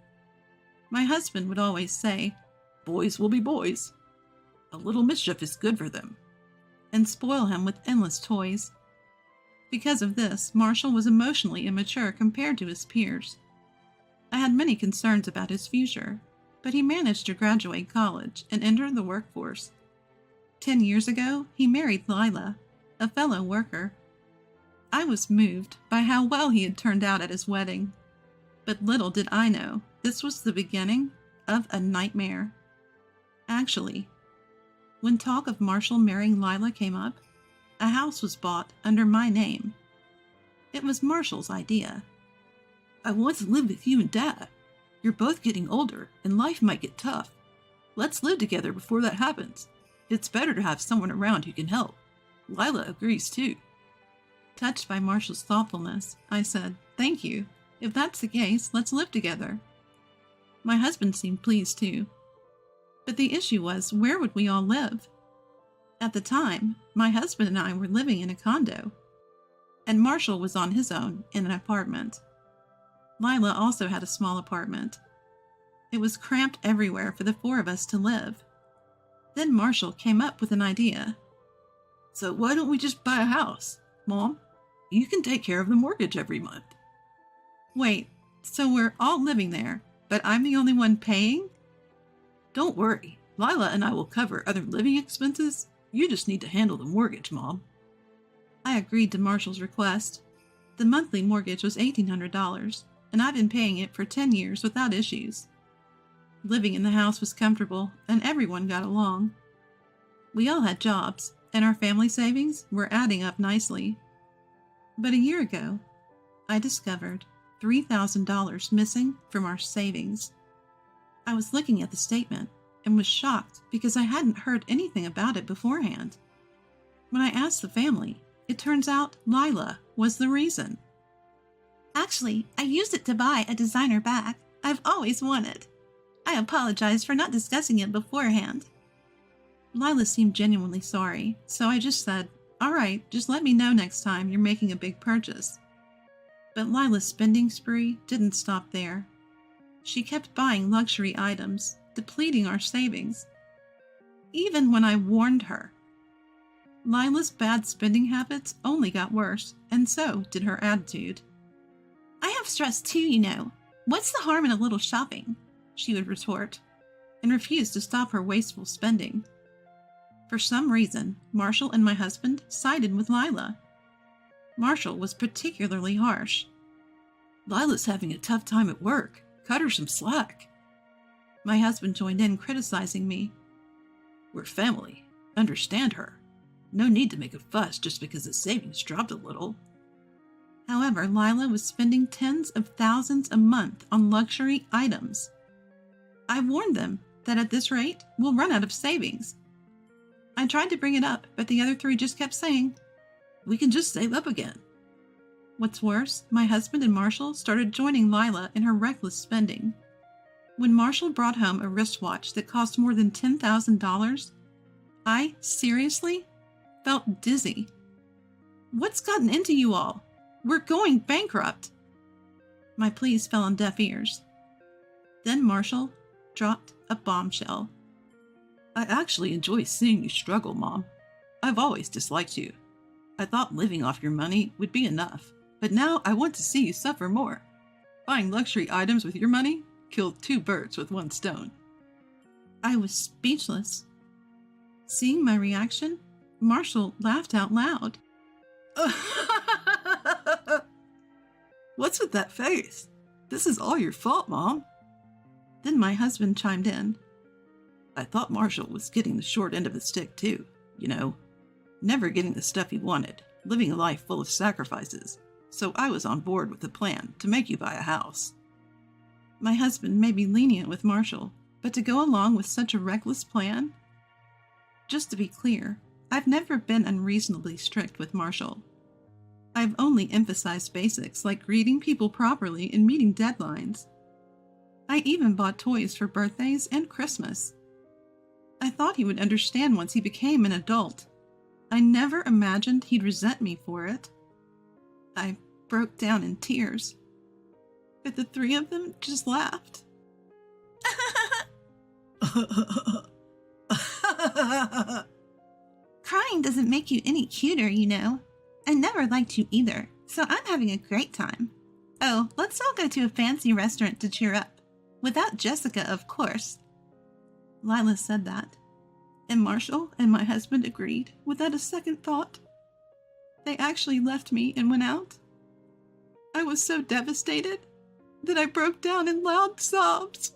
D: My husband would always say, "Boys will be boys. A little mischief is good for them," and spoil him with endless toys. Because of this, Marshall was emotionally immature compared to his peers. I had many concerns about his future, but he managed to graduate college and enter the workforce. 10 years ago, he married Lila, a fellow worker. I was moved by how well he had turned out at his wedding, but little did I know this was the beginning of a nightmare. Actually, when talk of Marshall marrying Lila came up, a house was bought under my name. It was Marshall's idea. I want to live with you and Dad. You're both getting older, and life might get tough. Let's live together before that happens. It's better to have someone around who can help. Lila agrees too. Touched by Marshall's thoughtfulness, I said, "Thank you. If that's the case, let's live together." My husband seemed pleased too. But the issue was, where would we all live? At the time, my husband and I were living in a condo, and Marshall was on his own in an apartment. Lila also had a small apartment. It was cramped everywhere for the four of us to live. Then Marshall came up with an idea. "So why don't we just buy a house? Mom, you can take care of the mortgage every month." Wait, so we're all living there, but I'm the only one paying? Don't worry, Lila and I will cover other living expenses. You just need to handle the mortgage, Mom. I agreed to Marshall's request. The monthly mortgage was $1,800, and I've been paying it for 10 years without issues. Living in the house was comfortable, and everyone got along. We all had jobs, and our family savings were adding up nicely. But a year ago, I discovered $3,000 missing from our savings. I was looking at the statement and was shocked because I hadn't heard anything about it beforehand. When I asked the family, it turns out Lila was the reason. "Actually, I used it to buy a designer bag I've always wanted. I apologized for not discussing it beforehand." Lila seemed genuinely sorry, so I just said, "All right, just let me know next time you're making a big purchase." But Lila's spending spree didn't stop there. She kept buying luxury items, depleting our savings. even when I warned her. Lila's bad spending habits only got worse, and so did her attitude.
B: I have stress too, you know. What's the harm in a little shopping? She would retort,
D: and refused to stop her wasteful spending. For some reason, Marshall and my husband sided with Lila. Marshall was particularly harsh. Lila's having a tough time at work. Cut her some slack. My husband joined in, criticizing me. We're family. Understand her. No need to make a fuss just because the savings dropped a little. However, Lila was spending tens of thousands a month on luxury items. I warned them that at this rate, we'll run out of savings. I tried to bring it up, but the other three just kept saying, we can just save up again. What's worse, my husband and Marshall started joining Lila in her reckless spending. When Marshall brought home a wristwatch that cost more than $10,000, I seriously felt dizzy. What's gotten into you all? We're going bankrupt. My pleas fell on deaf ears. Then Marshall dropped a bombshell. I actually enjoy seeing you struggle, Mom. I've always disliked you. I thought living off your money would be enough, but now I want to see you suffer more. Buying luxury items with your money killed two birds with one stone. I was speechless. Seeing my reaction, Marshall laughed out loud. What's with that face? This is all your fault, Mom. Then my husband chimed in. I thought Marshall was getting the short end of the stick too, you know. Never getting the stuff he wanted, living a life full of sacrifices. So I was on board with the plan to make you buy a house. My husband may be lenient with Marshall, but to go along with such a reckless plan? Just to be clear, I've never been unreasonably strict with Marshall. I've only emphasized basics like greeting people properly and meeting deadlines. I even bought toys for birthdays and Christmas. I thought he would understand once he became an adult. I never imagined he'd resent me for it. I broke down in tears, but the three of them just laughed.
B: Crying doesn't make you any cuter, you know. I never liked you either, so I'm having a great time. Oh, let's all go to a fancy restaurant to cheer up. Without Jessica, of course.
D: Lila said that, and Marshall and my husband agreed without a second thought. They actually left me and went out. I was so devastated that I broke down in loud sobs.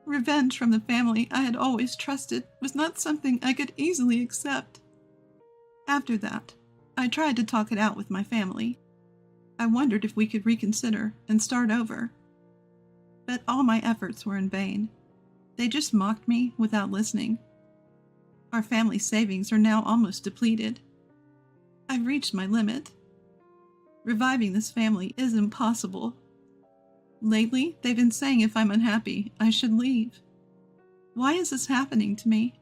D: Revenge from the family I had always trusted was not something I could easily accept. After that, I tried to talk it out with my family. I wondered if we could reconsider and start over. But all my efforts were in vain. They just mocked me without listening. Our family savings are now almost depleted. I've reached my limit. Reviving this family is impossible. Lately, they've been saying if I'm unhappy, I should leave. Why is this happening to me?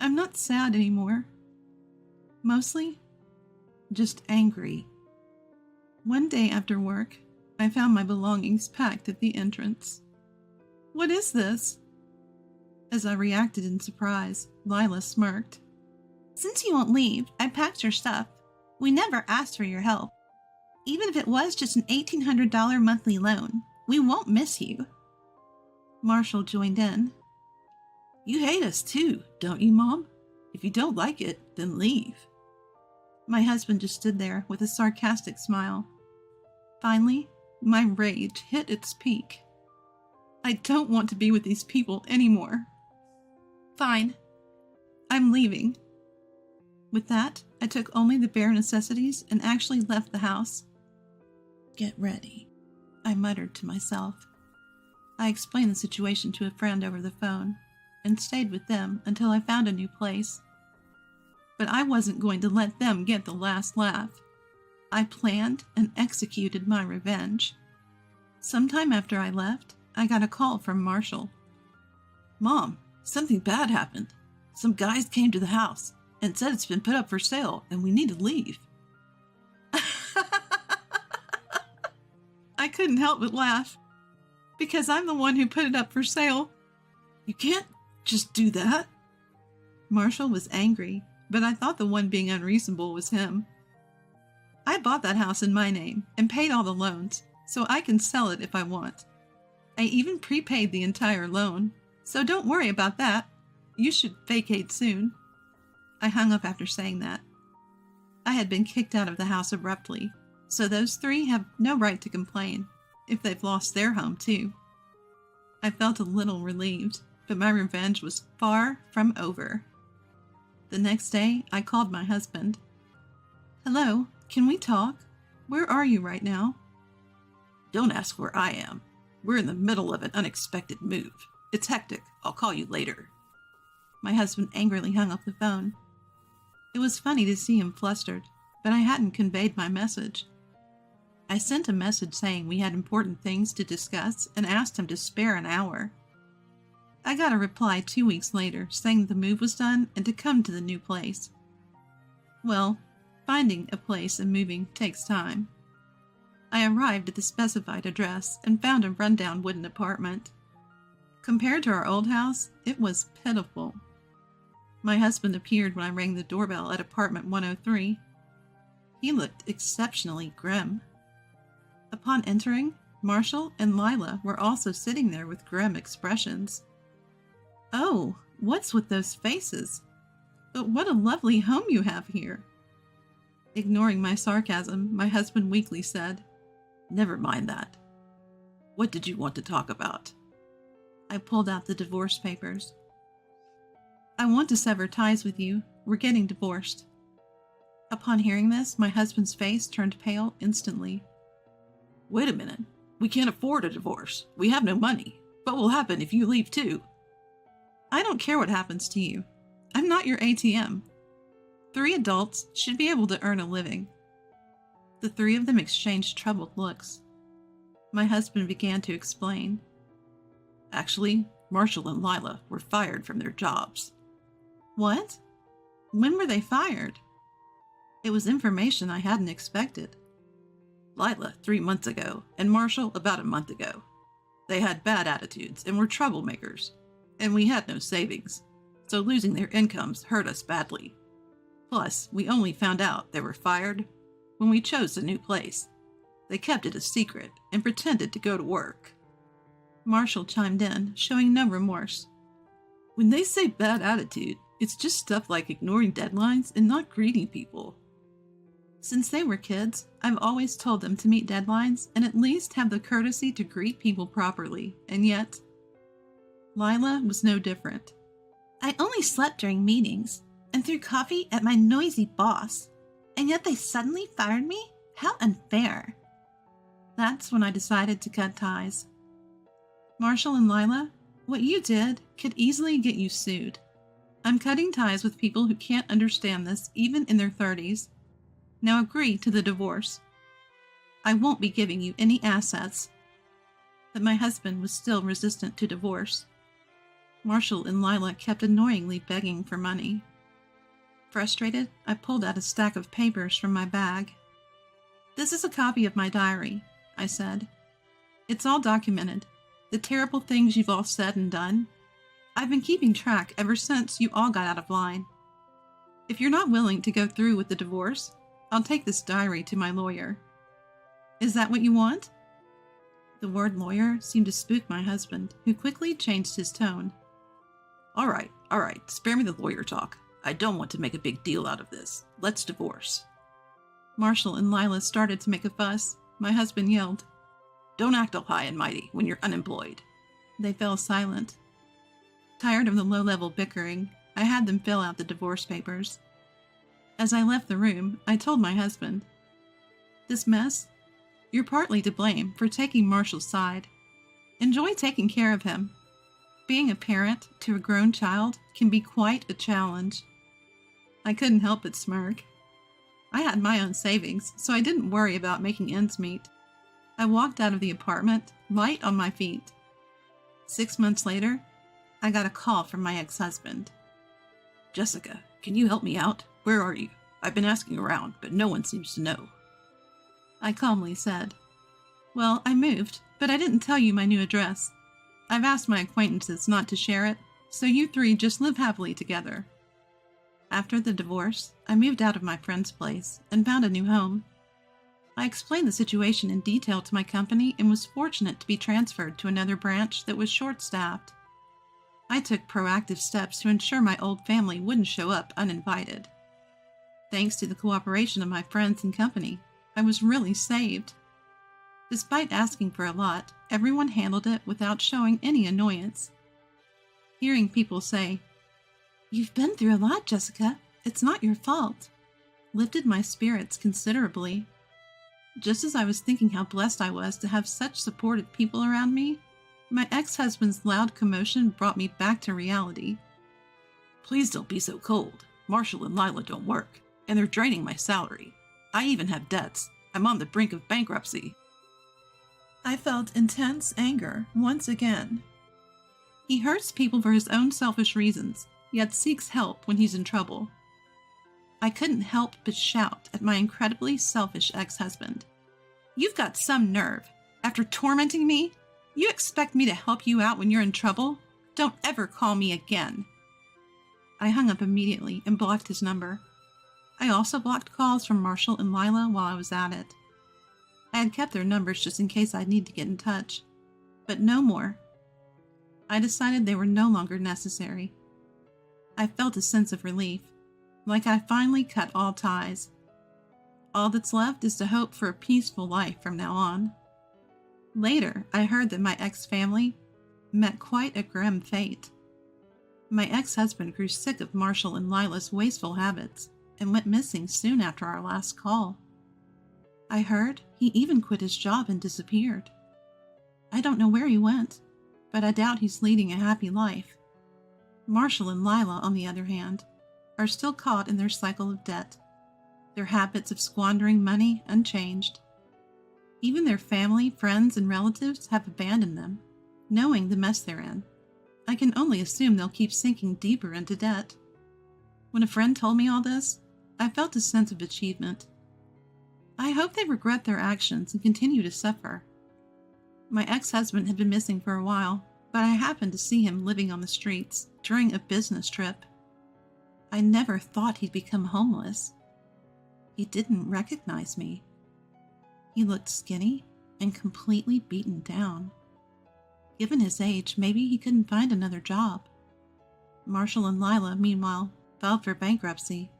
D: I'm not sad anymore. Mostly, just angry. One day after work, I found my belongings packed at the entrance. What is this? As I reacted in surprise, Lila smirked.
B: Since you won't leave, I packed your stuff. We never asked for your help. Even if it was just an $1,800 monthly loan, we won't miss you.
D: Marshall joined in. You hate us too, don't you, Mom? If you don't like it, then leave. My husband just stood there with a sarcastic smile. Finally, my rage hit its peak. I don't want to be with these people anymore. Fine. I'm leaving. With that, I took only the bare necessities and actually left the house. Get ready, I muttered to myself. I explained the situation to a friend over the phone and stayed with them until I found a new place. But I wasn't going to let them get the last laugh. I planned and executed my revenge. Sometime after I left, I got a call from Marshall. Mom, something bad happened. Some guys came to the house and said it's been put up for sale and we need to leave. I couldn't help but laugh. because I'm the one who put it up for sale. You can't just do that. Marshall was angry, but I thought the one being unreasonable was him. I bought that house in my name and paid all the loans, so I can sell it if I want. I even prepaid the entire loan, so don't worry about that. You should vacate soon. I hung up after saying that. I had been kicked out of the house abruptly, so those three have no right to complain if they've lost their home too. I felt a little relieved, but my revenge was far from over. The next day, I called my husband. Hello, can we talk? Where are you right now? Don't ask where I am. We're in the middle of an unexpected move. It's hectic. I'll call you later. My husband angrily hung up the phone. It was funny to see him flustered, but I hadn't conveyed my message. I sent a message saying we had important things to discuss and asked him to spare an hour. I got a reply 2 weeks later saying the move was done and to come to the new place. Well, finding a place and moving takes time. I arrived at the specified address and found a rundown wooden apartment. Compared to our old house, it was pitiful. My husband appeared when I rang the doorbell at apartment 103. He looked exceptionally grim. Upon entering, Marshall and Lila were also sitting there with grim expressions. Oh, what's with those faces? But what a lovely home you have here. Ignoring my sarcasm, my husband weakly said, Never mind that. What did you want to talk about? I pulled out the divorce papers. I want to sever ties with you. We're getting divorced. Upon hearing this, my husband's face turned pale instantly. Wait a minute. We can't afford a divorce. We have no money. What will happen if you leave too? I don't care what happens to you. I'm not your ATM. 3 adults should be able to earn a living. The 3 of them exchanged troubled looks. My husband began to explain. Actually, Marshall and Lila were fired from their jobs. What? When were they fired? It was information I hadn't expected. Lila 3 months ago, and Marshall about a month ago. They had bad attitudes and were troublemakers, and we had no savings, so losing their incomes hurt us badly. Plus, we only found out they were fired when we chose a new place. They kept it a secret and pretended to go to work. Marshall chimed in, showing no remorse. When they say bad attitude, it's just stuff like ignoring deadlines and not greeting people. Since they were kids, I've always told them to meet deadlines and at least have the courtesy to greet people properly, and yet, Lila was no different. I only slept during meetings and threw coffee at my noisy boss, and yet they suddenly fired me? How unfair. That's when I decided to cut ties. Marshall and Lila, what you did could easily get you sued. I'm cutting ties with people who can't understand this even in their 30s. Now agree to the divorce. I won't be giving you any assets. But my husband was still resistant to divorce. Marshall and Lila kept annoyingly begging for money. Frustrated, I pulled out a stack of papers from my bag. This is a copy of my diary, I said. It's all documented. The terrible things you've all said and done. I've been keeping track ever since you all got out of line. If you're not willing to go through with the divorce, I'll take this diary to my lawyer. Is that what you want? The word lawyer seemed to spook my husband, who quickly changed his tone. All right, spare me the lawyer talk. I don't want to make a big deal out of this. Let's divorce. Marshall and Lila started to make a fuss. My husband yelled, Don't act all high and mighty when you're unemployed. They fell silent. Tired of the low-level bickering, I had them fill out the divorce papers. As I left the room, I told my husband, This mess? You're partly to blame for taking Marshall's side. Enjoy taking care of him. Being a parent to a grown child can be quite a challenge. I couldn't help but smirk. I had my own savings, so I didn't worry about making ends meet. I walked out of the apartment, light on my feet. 6 months later, I got a call from my ex-husband. Jessica, can you help me out? Where are you? I've been asking around, but no one seems to know. I calmly said, Well, I moved, but I didn't tell you my new address. I've asked my acquaintances not to share it, so you three just live happily together. After the divorce, I moved out of my friend's place and found a new home. I explained the situation in detail to my company and was fortunate to be transferred to another branch that was short-staffed. I took proactive steps to ensure my old family wouldn't show up uninvited. Thanks to the cooperation of my friends and company, I was really saved. Despite asking for a lot, everyone handled it without showing any annoyance. Hearing people say, "You've been through a lot, Jessica. It's not your fault," lifted my spirits considerably. Just as I was thinking how blessed I was to have such supportive people around me, my ex-husband's loud commotion brought me back to reality. "Please don't be so cold. Marshall and Lila don't work, and they're draining my salary. I even have debts. I'm on the brink of bankruptcy." I felt intense anger once again. He hurts people for his own selfish reasons, yet seeks help when he's in trouble. I couldn't help but shout at my incredibly selfish ex-husband. "You've got some nerve. After tormenting me, you expect me to help you out when you're in trouble? Don't ever call me again." I hung up immediately and blocked his number. I also blocked calls from Marshall and Lila while I was at it. I had kept their numbers just in case I'd need to get in touch, but no more. I decided they were no longer necessary. I felt a sense of relief, like I finally cut all ties. All that's left is to hope for a peaceful life from now on. Later, I heard that my ex-family met quite a grim fate. My ex-husband grew sick of Marshall and Lila's wasteful habits and went missing soon after our last call. I heard he even quit his job and disappeared. I don't know where he went, but I doubt he's leading a happy life. Marshall and Lila, on the other hand, are still caught in their cycle of debt, their habits of squandering money unchanged. Even their family, friends, and relatives have abandoned them, knowing the mess they're in. I can only assume they'll keep sinking deeper into debt. When a friend told me all this, I felt a sense of achievement. I hope they regret their actions and continue to suffer. My ex-husband had been missing for a while, but I happened to see him living on the streets during a business trip. I never thought he'd become homeless. He didn't recognize me. He looked skinny and completely beaten down. Given his age, maybe he couldn't find another job. Marshall and Lila, meanwhile, filed for bankruptcy.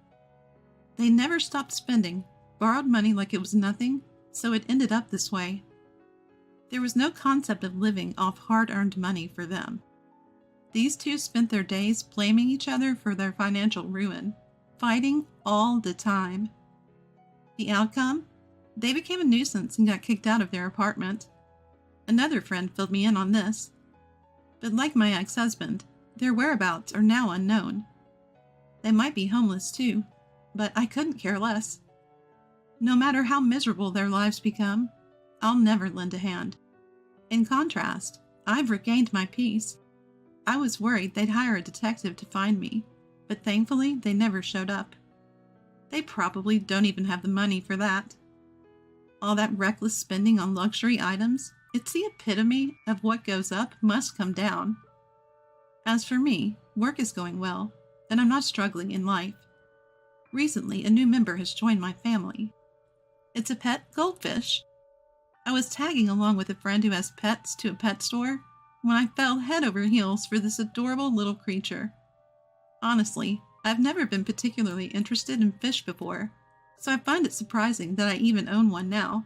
D: They never stopped spending, borrowed money like it was nothing, so it ended up this way. There was no concept of living off hard-earned money for them. These two spent their days blaming each other for their financial ruin, fighting all the time. The outcome? They became a nuisance and got kicked out of their apartment. Another friend filled me in on this. But like my ex-husband, their whereabouts are now unknown. They might be homeless too, but I couldn't care less. No matter how miserable their lives become, I'll never lend a hand. In contrast, I've regained my peace. I was worried they'd hire a detective to find me, but thankfully they never showed up. They probably don't even have the money for that. All that reckless spending on luxury items, it's the epitome of what goes up must come down. As for me, work is going well, and I'm not struggling in life. Recently, a new member has joined my family. It's a pet goldfish. I was tagging along with a friend who has pets to a pet store when I fell head over heels for this adorable little creature. Honestly, I've never been particularly interested in fish before, so I find it surprising that I even own one now.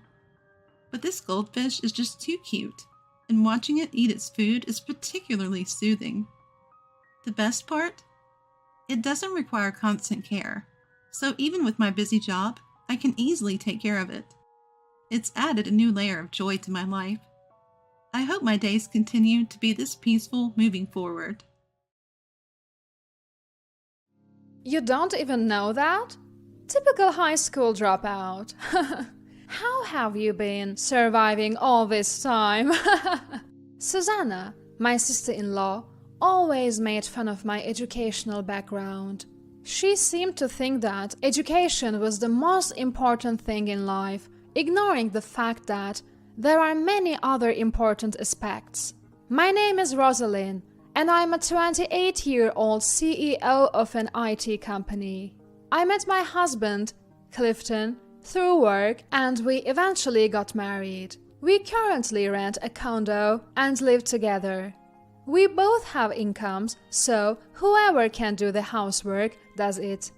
D: But this goldfish is just too cute, and watching it eat its food is particularly soothing. The best part? It doesn't require constant care, so even with my busy job, I can easily take care of it. It's added a new layer of joy to my life. I hope my days continue to be this peaceful moving forward.
J: You don't even know that? Typical high school dropout. How have you been surviving all this time? Susanna, my sister-in-law, always made fun of my educational background. She seemed to think that education was the most important thing in life, ignoring the fact that there are many other important aspects. My name is Rosalind, and I'm a 28-year-old CEO of an IT company. I met my husband, Clifton, through work, and we eventually got married. We currently rent a condo and live together. We both have incomes, so whoever can do the housework does it.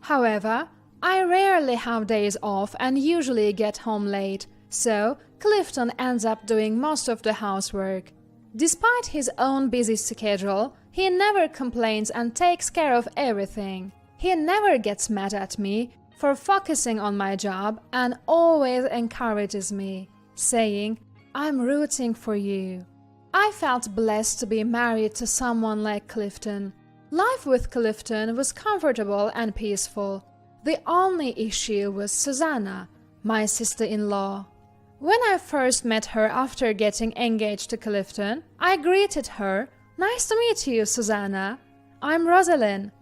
J: However, I rarely have days off and usually get home late, so Clifton ends up doing most of the housework. Despite his own busy schedule, he never complains and takes care of everything. He never gets mad at me for focusing on my job and always encourages me, saying, "I'm rooting for you." I felt blessed to be married to someone like Clifton. Life with Clifton was comfortable and peaceful. The only issue was Susanna, my sister-in-law. When I first met her after getting engaged to Clifton, I greeted her, "Nice to meet you, Susanna. I'm Rosalind.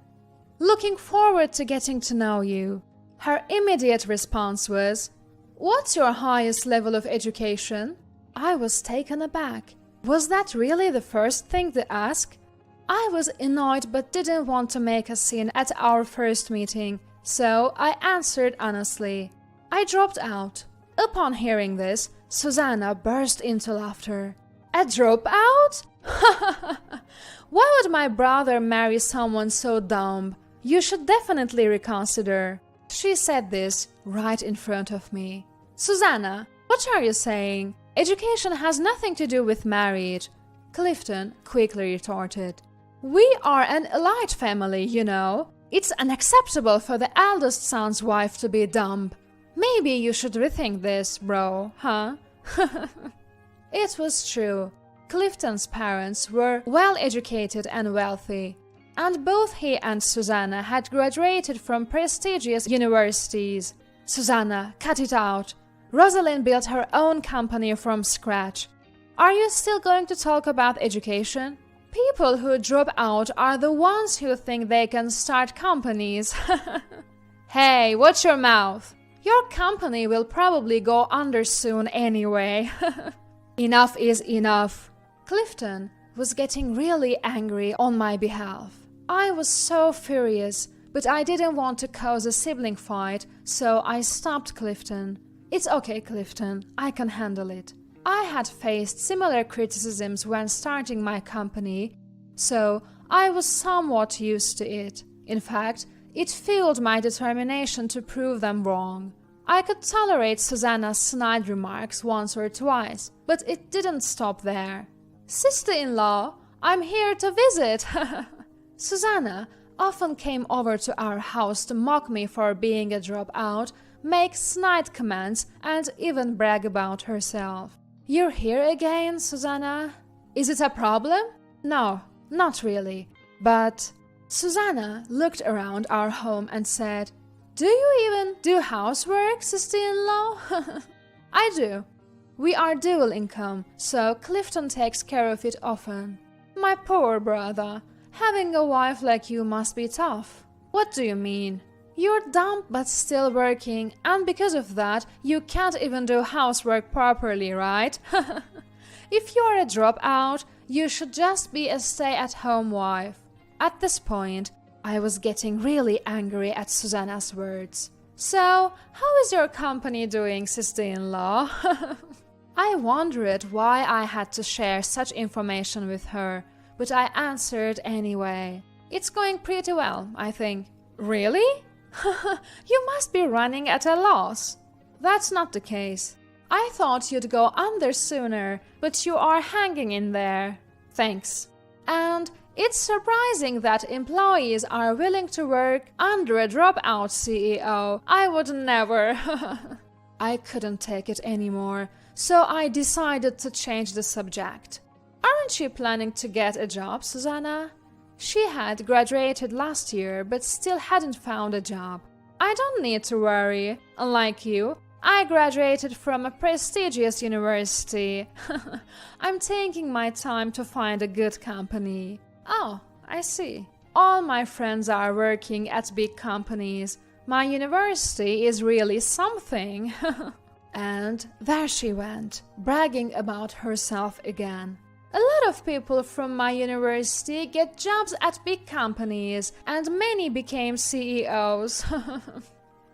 J: Looking forward to getting to know you." Her immediate response was, "What's your highest level of education?" I was taken aback. Was that really the first thing to ask? I was annoyed but didn't want to make a scene at our first meeting, so I answered honestly. I dropped out. Upon hearing this, Susanna burst into laughter. "A dropout? Why would my brother marry someone so dumb? You should definitely reconsider." She said this right in front of me. "Susanna, what are you saying? Education has nothing to do with marriage," Clifton quickly retorted. "We are an elite family, you know. It's unacceptable for the eldest son's wife to be dumb. Maybe you should rethink this, bro, huh?" It was true. Clifton's parents were well educated and wealthy, and both he and Susanna had graduated from prestigious universities. "Susanna, cut it out. Rosalind built her own company from scratch. Are you still going to talk about education? People who drop out are the ones who think they can start companies." "Hey, watch your mouth. Your company will probably go under soon anyway." Enough is enough. Clifton was getting really angry on my behalf. I was so furious, but I didn't want to cause a sibling fight, so I stopped Clifton. "It's okay, Clifton, I can handle it. I had faced similar criticisms when starting my company, so I was somewhat used to it. In fact, it fueled my determination to prove them wrong. I could tolerate Susanna's snide remarks once or twice, but it didn't stop there. "Sister-in-law, I'm here to visit." Susanna often came over to our house to mock me for being a dropout, make snide comments, and even brag about herself. "You're here again, Susanna? Is it a problem?" "No, not really. But..." Susanna looked around our home and said, "Do you even do housework, sister-in-law?" "I do. We are dual income, so Clifton takes care of it often." "My poor brother. Having a wife like you must be tough." "What do you mean?" "You're dumb but still working, and because of that, you can't even do housework properly, right?" "If you're a dropout, you should just be a stay-at-home wife." At this point, I was getting really angry at Susanna's words. "So, how is your company doing, sister-in-law?" I wondered why I had to share such information with her, but I answered anyway. "It's going pretty well, I think." "Really?" "You must be running at a loss." "That's not the case. I thought you'd go under sooner, but you are hanging in there." "Thanks." "And it's surprising that employees are willing to work under a dropout CEO. I would never." I couldn't take it anymore, so I decided to change the subject. "Aren't you planning to get a job, Susanna?" She had graduated last year but still hadn't found a job. "I don't need to worry. Unlike you, I graduated from a prestigious university. I'm taking my time to find a good company." "Oh, I see. All my friends are working at big companies. My university is really something." And there she went, bragging about herself again. A lot of people from my university get jobs at big companies, and many became CEOs.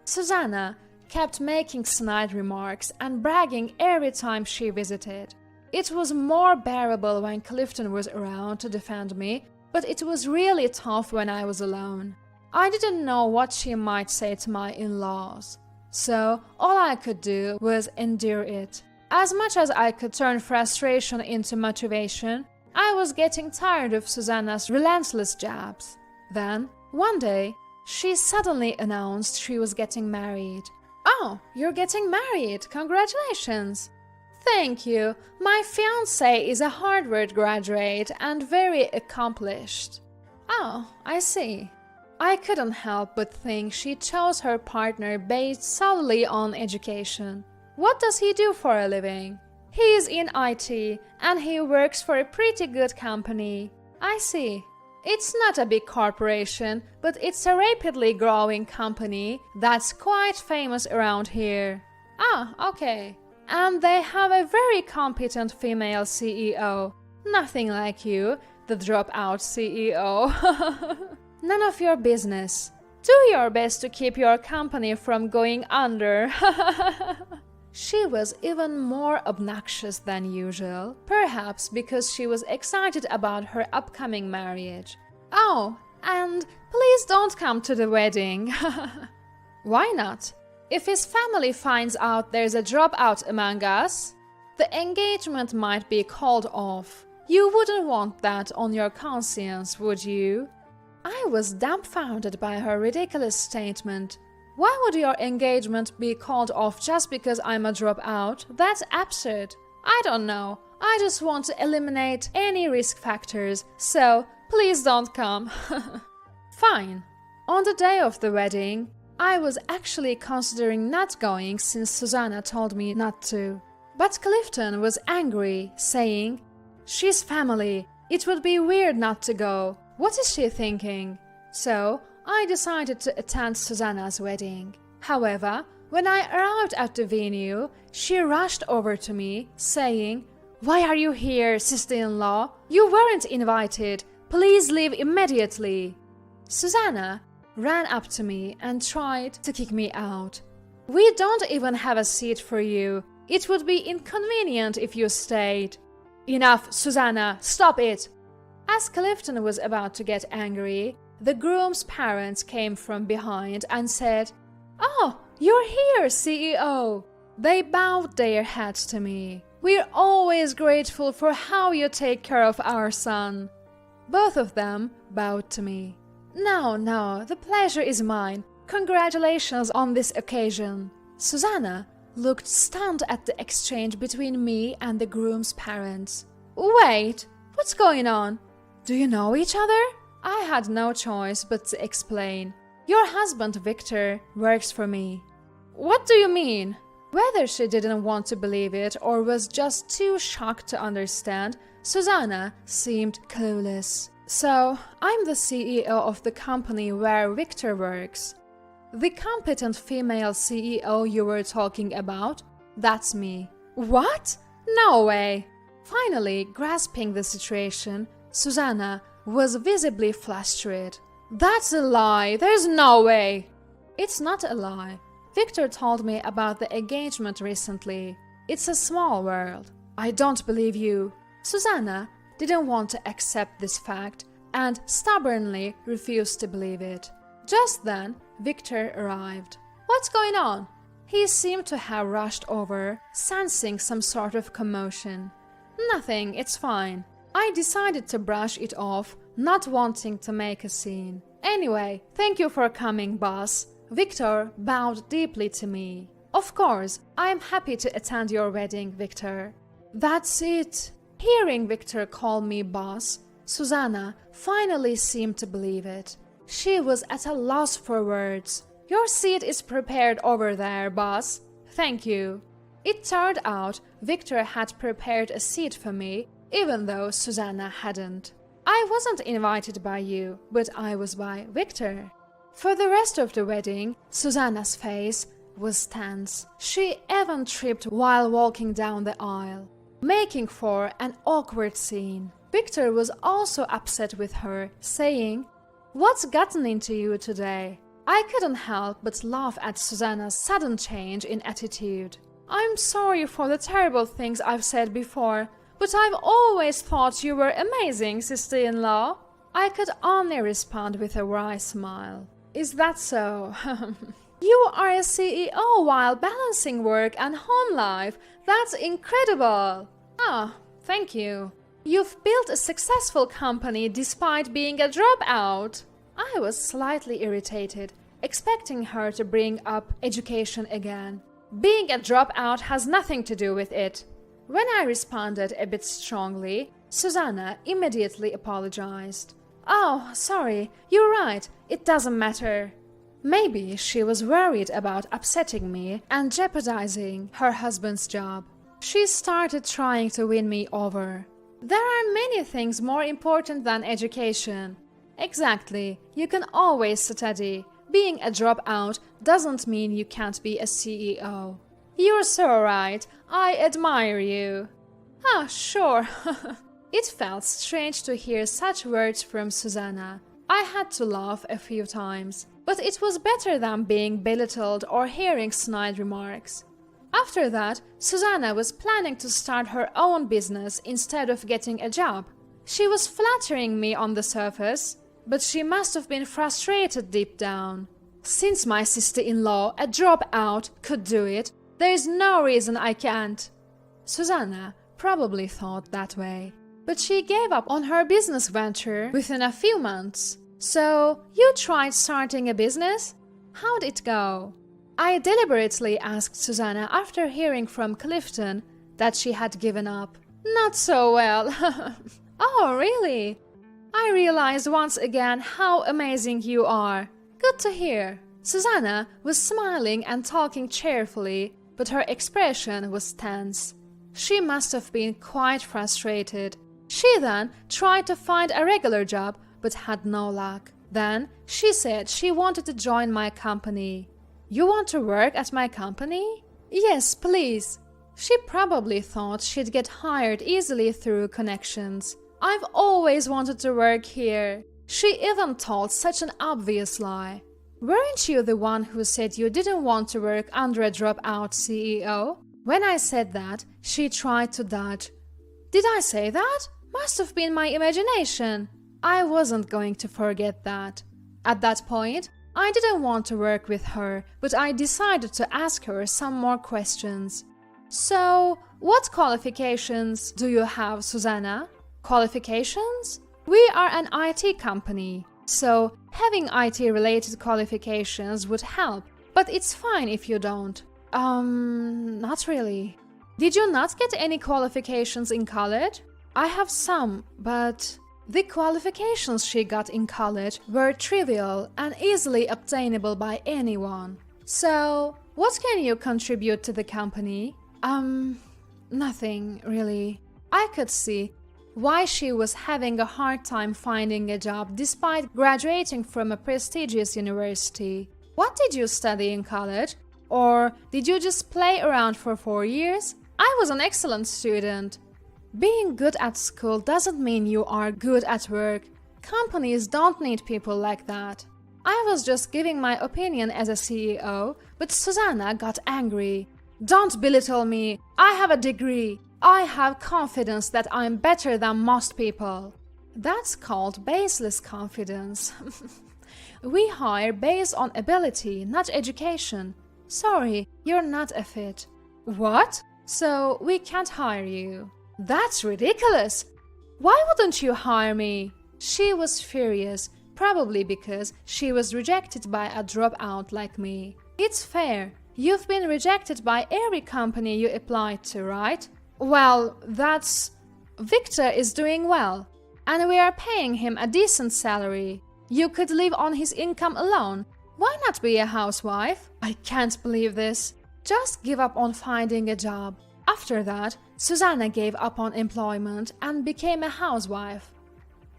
J: Susanna kept making snide remarks and bragging every time she visited. It was more bearable when Clifton was around to defend me, but it was really tough when I was alone. I didn't know what she might say to my in-laws, so all I could do was endure it. As much as I could turn frustration into motivation, I was getting tired of Susanna's relentless jabs. Then, one day, she suddenly announced she was getting married. "Oh, you're getting married! Congratulations!" "Thank you. My fiancé is a Harvard graduate and very accomplished." "Oh, I see." I couldn't help but think she chose her partner based solely on education. What does he do for a living? He is in IT and he works for a pretty good company. I see. It's not a big corporation, but it's a rapidly growing company that's quite famous around here. Ah, okay. And they have a very competent female CEO. Nothing like you, the dropout CEO. None of your business. Do your best to keep your company from going under. She was even more obnoxious than usual, perhaps because she was excited about her upcoming marriage. "Oh, and please don't come to the wedding." "Why not? If his family finds out there's a dropout among us, the engagement might be called off. You wouldn't want that on your conscience, would you?" I was dumbfounded by her ridiculous statement. Why would your engagement be called off just because I'm a dropout? That's absurd. I don't know. I just want to eliminate any risk factors, so please don't come. Fine. On the day of the wedding, I was actually considering not going since Susanna told me not to. But Clifton was angry, saying, "She's family. It would be weird not to go. What is she thinking?" So I decided to attend Susanna's wedding. However, when I arrived at the venue, she rushed over to me, saying, "Why are you here, sister-in-law? You weren't invited. Please leave immediately." Susanna ran up to me and tried to kick me out. "We don't even have a seat for you. It would be inconvenient if you stayed." "Enough, Susanna, stop it!" As Clifton was about to get angry, the groom's parents came from behind and said, "Oh, you're here, CEO." They bowed their heads to me. "We're always grateful for how you take care of our son." Both of them bowed to me. No, the pleasure is mine. Congratulations on this occasion." Susanna looked stunned at the exchange between me and the groom's parents. "Wait, what's going on? Do you know each other?" I had no choice but to explain. "Your husband, Victor, works for me." "What do you mean?" Whether she didn't want to believe it or was just too shocked to understand, Susanna seemed clueless. "So, I'm the CEO of the company where Victor works." "The competent female CEO you were talking about? That's me." "What? No way!" Finally, grasping the situation, Susanna was visibly flustered. "That's a lie! There's no way!" "It's not a lie. Victor told me about the engagement recently. It's a small world." "I don't believe you." Susanna didn't want to accept this fact and stubbornly refused to believe it. Just then, Victor arrived. "What's going on?" He seemed to have rushed over, sensing some sort of commotion. "Nothing, it's fine." I decided to brush it off, not wanting to make a scene. "Anyway, thank you for coming, boss." Victor bowed deeply to me. "Of course, I am happy to attend your wedding, Victor." That's it. Hearing Victor call me boss, Susanna finally seemed to believe it. She was at a loss for words. "Your seat is prepared over there, boss." "Thank you." It turned out Victor had prepared a seat for me, even though Susanna hadn't. I wasn't invited by you, but I was by Victor. For the rest of the wedding, Susanna's face was tense. She even tripped while walking down the aisle, making for an awkward scene. Victor was also upset with her, saying, "What's gotten into you today?" I couldn't help but laugh at Susanna's sudden change in attitude. "I'm sorry for the terrible things I've said before, but I've always thought you were amazing, sister-in-law." I could only respond with a wry smile. "Is that so? You are a CEO while balancing work and home life. That's incredible." "Ah, thank you. You've built a successful company despite being a dropout." I was slightly irritated, expecting her to bring up education again. "Being a dropout has nothing to do with it." When I responded a bit strongly, Susanna immediately apologized. "Oh, sorry, you're right, it doesn't matter." Maybe she was worried about upsetting me and jeopardizing her husband's job. She started trying to win me over. "There are many things more important than education." "Exactly, you can always study. Being a dropout doesn't mean you can't be a CEO." "You're so right, I admire you." "Ah, sure." It felt strange to hear such words from Susanna. I had to laugh a few times, but it was better than being belittled or hearing snide remarks. After that, Susanna was planning to start her own business instead of getting a job. She was flattering me on the surface, but she must have been frustrated deep down. Since my sister-in-law, a dropout, could do it, there is no reason I can't. Susanna probably thought that way, but she gave up on her business venture within a few months. "So, you tried starting a business? How'd it go?" I deliberately asked Susanna after hearing from Clifton that she had given up. "Not so well." "Oh, really? I realized once again how amazing you are. Good to hear." Susanna was smiling and talking cheerfully, but her expression was tense. She must have been quite frustrated. She then tried to find a regular job, but had no luck. Then she said she wanted to join my company. "You want to work at my company?" "Yes, please." She probably thought she'd get hired easily through connections. "I've always wanted to work here." She even told such an obvious lie. "Weren't you the one who said you didn't want to work under a dropout CEO?" When I said that, she tried to dodge. "Did I say that? Must have been my imagination." I wasn't going to forget that. At that point, I didn't want to work with her, but I decided to ask her some more questions. "So, what qualifications do you have, Susanna?" "Qualifications? We are an IT company, so having IT-related qualifications would help, but it's fine if you don't." Not really." "Did you not get any qualifications in college?" "I have some, but..." The qualifications she got in college were trivial and easily obtainable by anyone. "So, what can you contribute to the company?" Nothing, really." I could see why she was having a hard time finding a job despite graduating from a prestigious university. "What did you study in college? Or did you just play around for 4 years?" "I was an excellent student." Being good at school doesn't mean you are good at work. Companies don't need people like that. I was just giving my opinion as a CEO, but Susanna got angry. "Don't belittle me. I have a degree. I have confidence that I'm better than most people." That's called baseless confidence. We hire based on ability, not education. Sorry, you're not a fit. "What? So we can't hire you?" "That's ridiculous! Why wouldn't you hire me?" She was furious, probably because she was rejected by a dropout like me. "It's fair. You've been rejected by every company you applied to, right?" "Well, that's... Victor is doing well, and we are paying him a decent salary. You could live on his income alone. Why not be a housewife?" I can't believe this. Just give up on finding a job. After that, Susanna gave up on employment and became a housewife.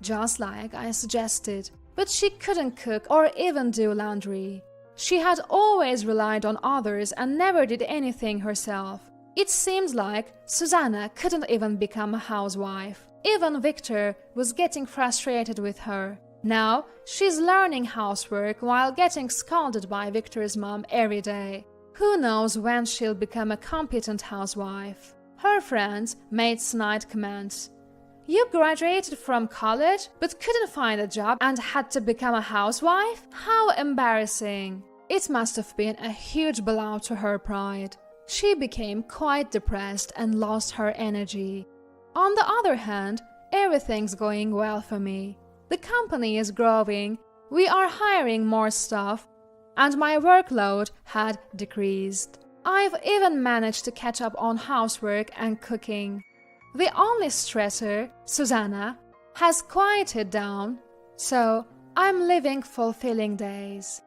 J: Just like I suggested, but she couldn't cook or even do laundry. She had always relied on others and never did anything herself. It seemed like Susanna couldn't even become a housewife. Even Victor was getting frustrated with her. Now she's learning housework while getting scolded by Victor's mom every day. Who knows when she'll become a competent housewife? Her friends made snide comments. You graduated from college but couldn't find a job and had to become a housewife? How embarrassing! It must have been a huge blow to her pride. She became quite depressed and lost her energy. On the other hand, everything's going well for me. The company is growing, we are hiring more staff, and my workload had decreased. I've even managed to catch up on housework and cooking. The only stressor, Susanna, has quieted down, so I'm living fulfilling days.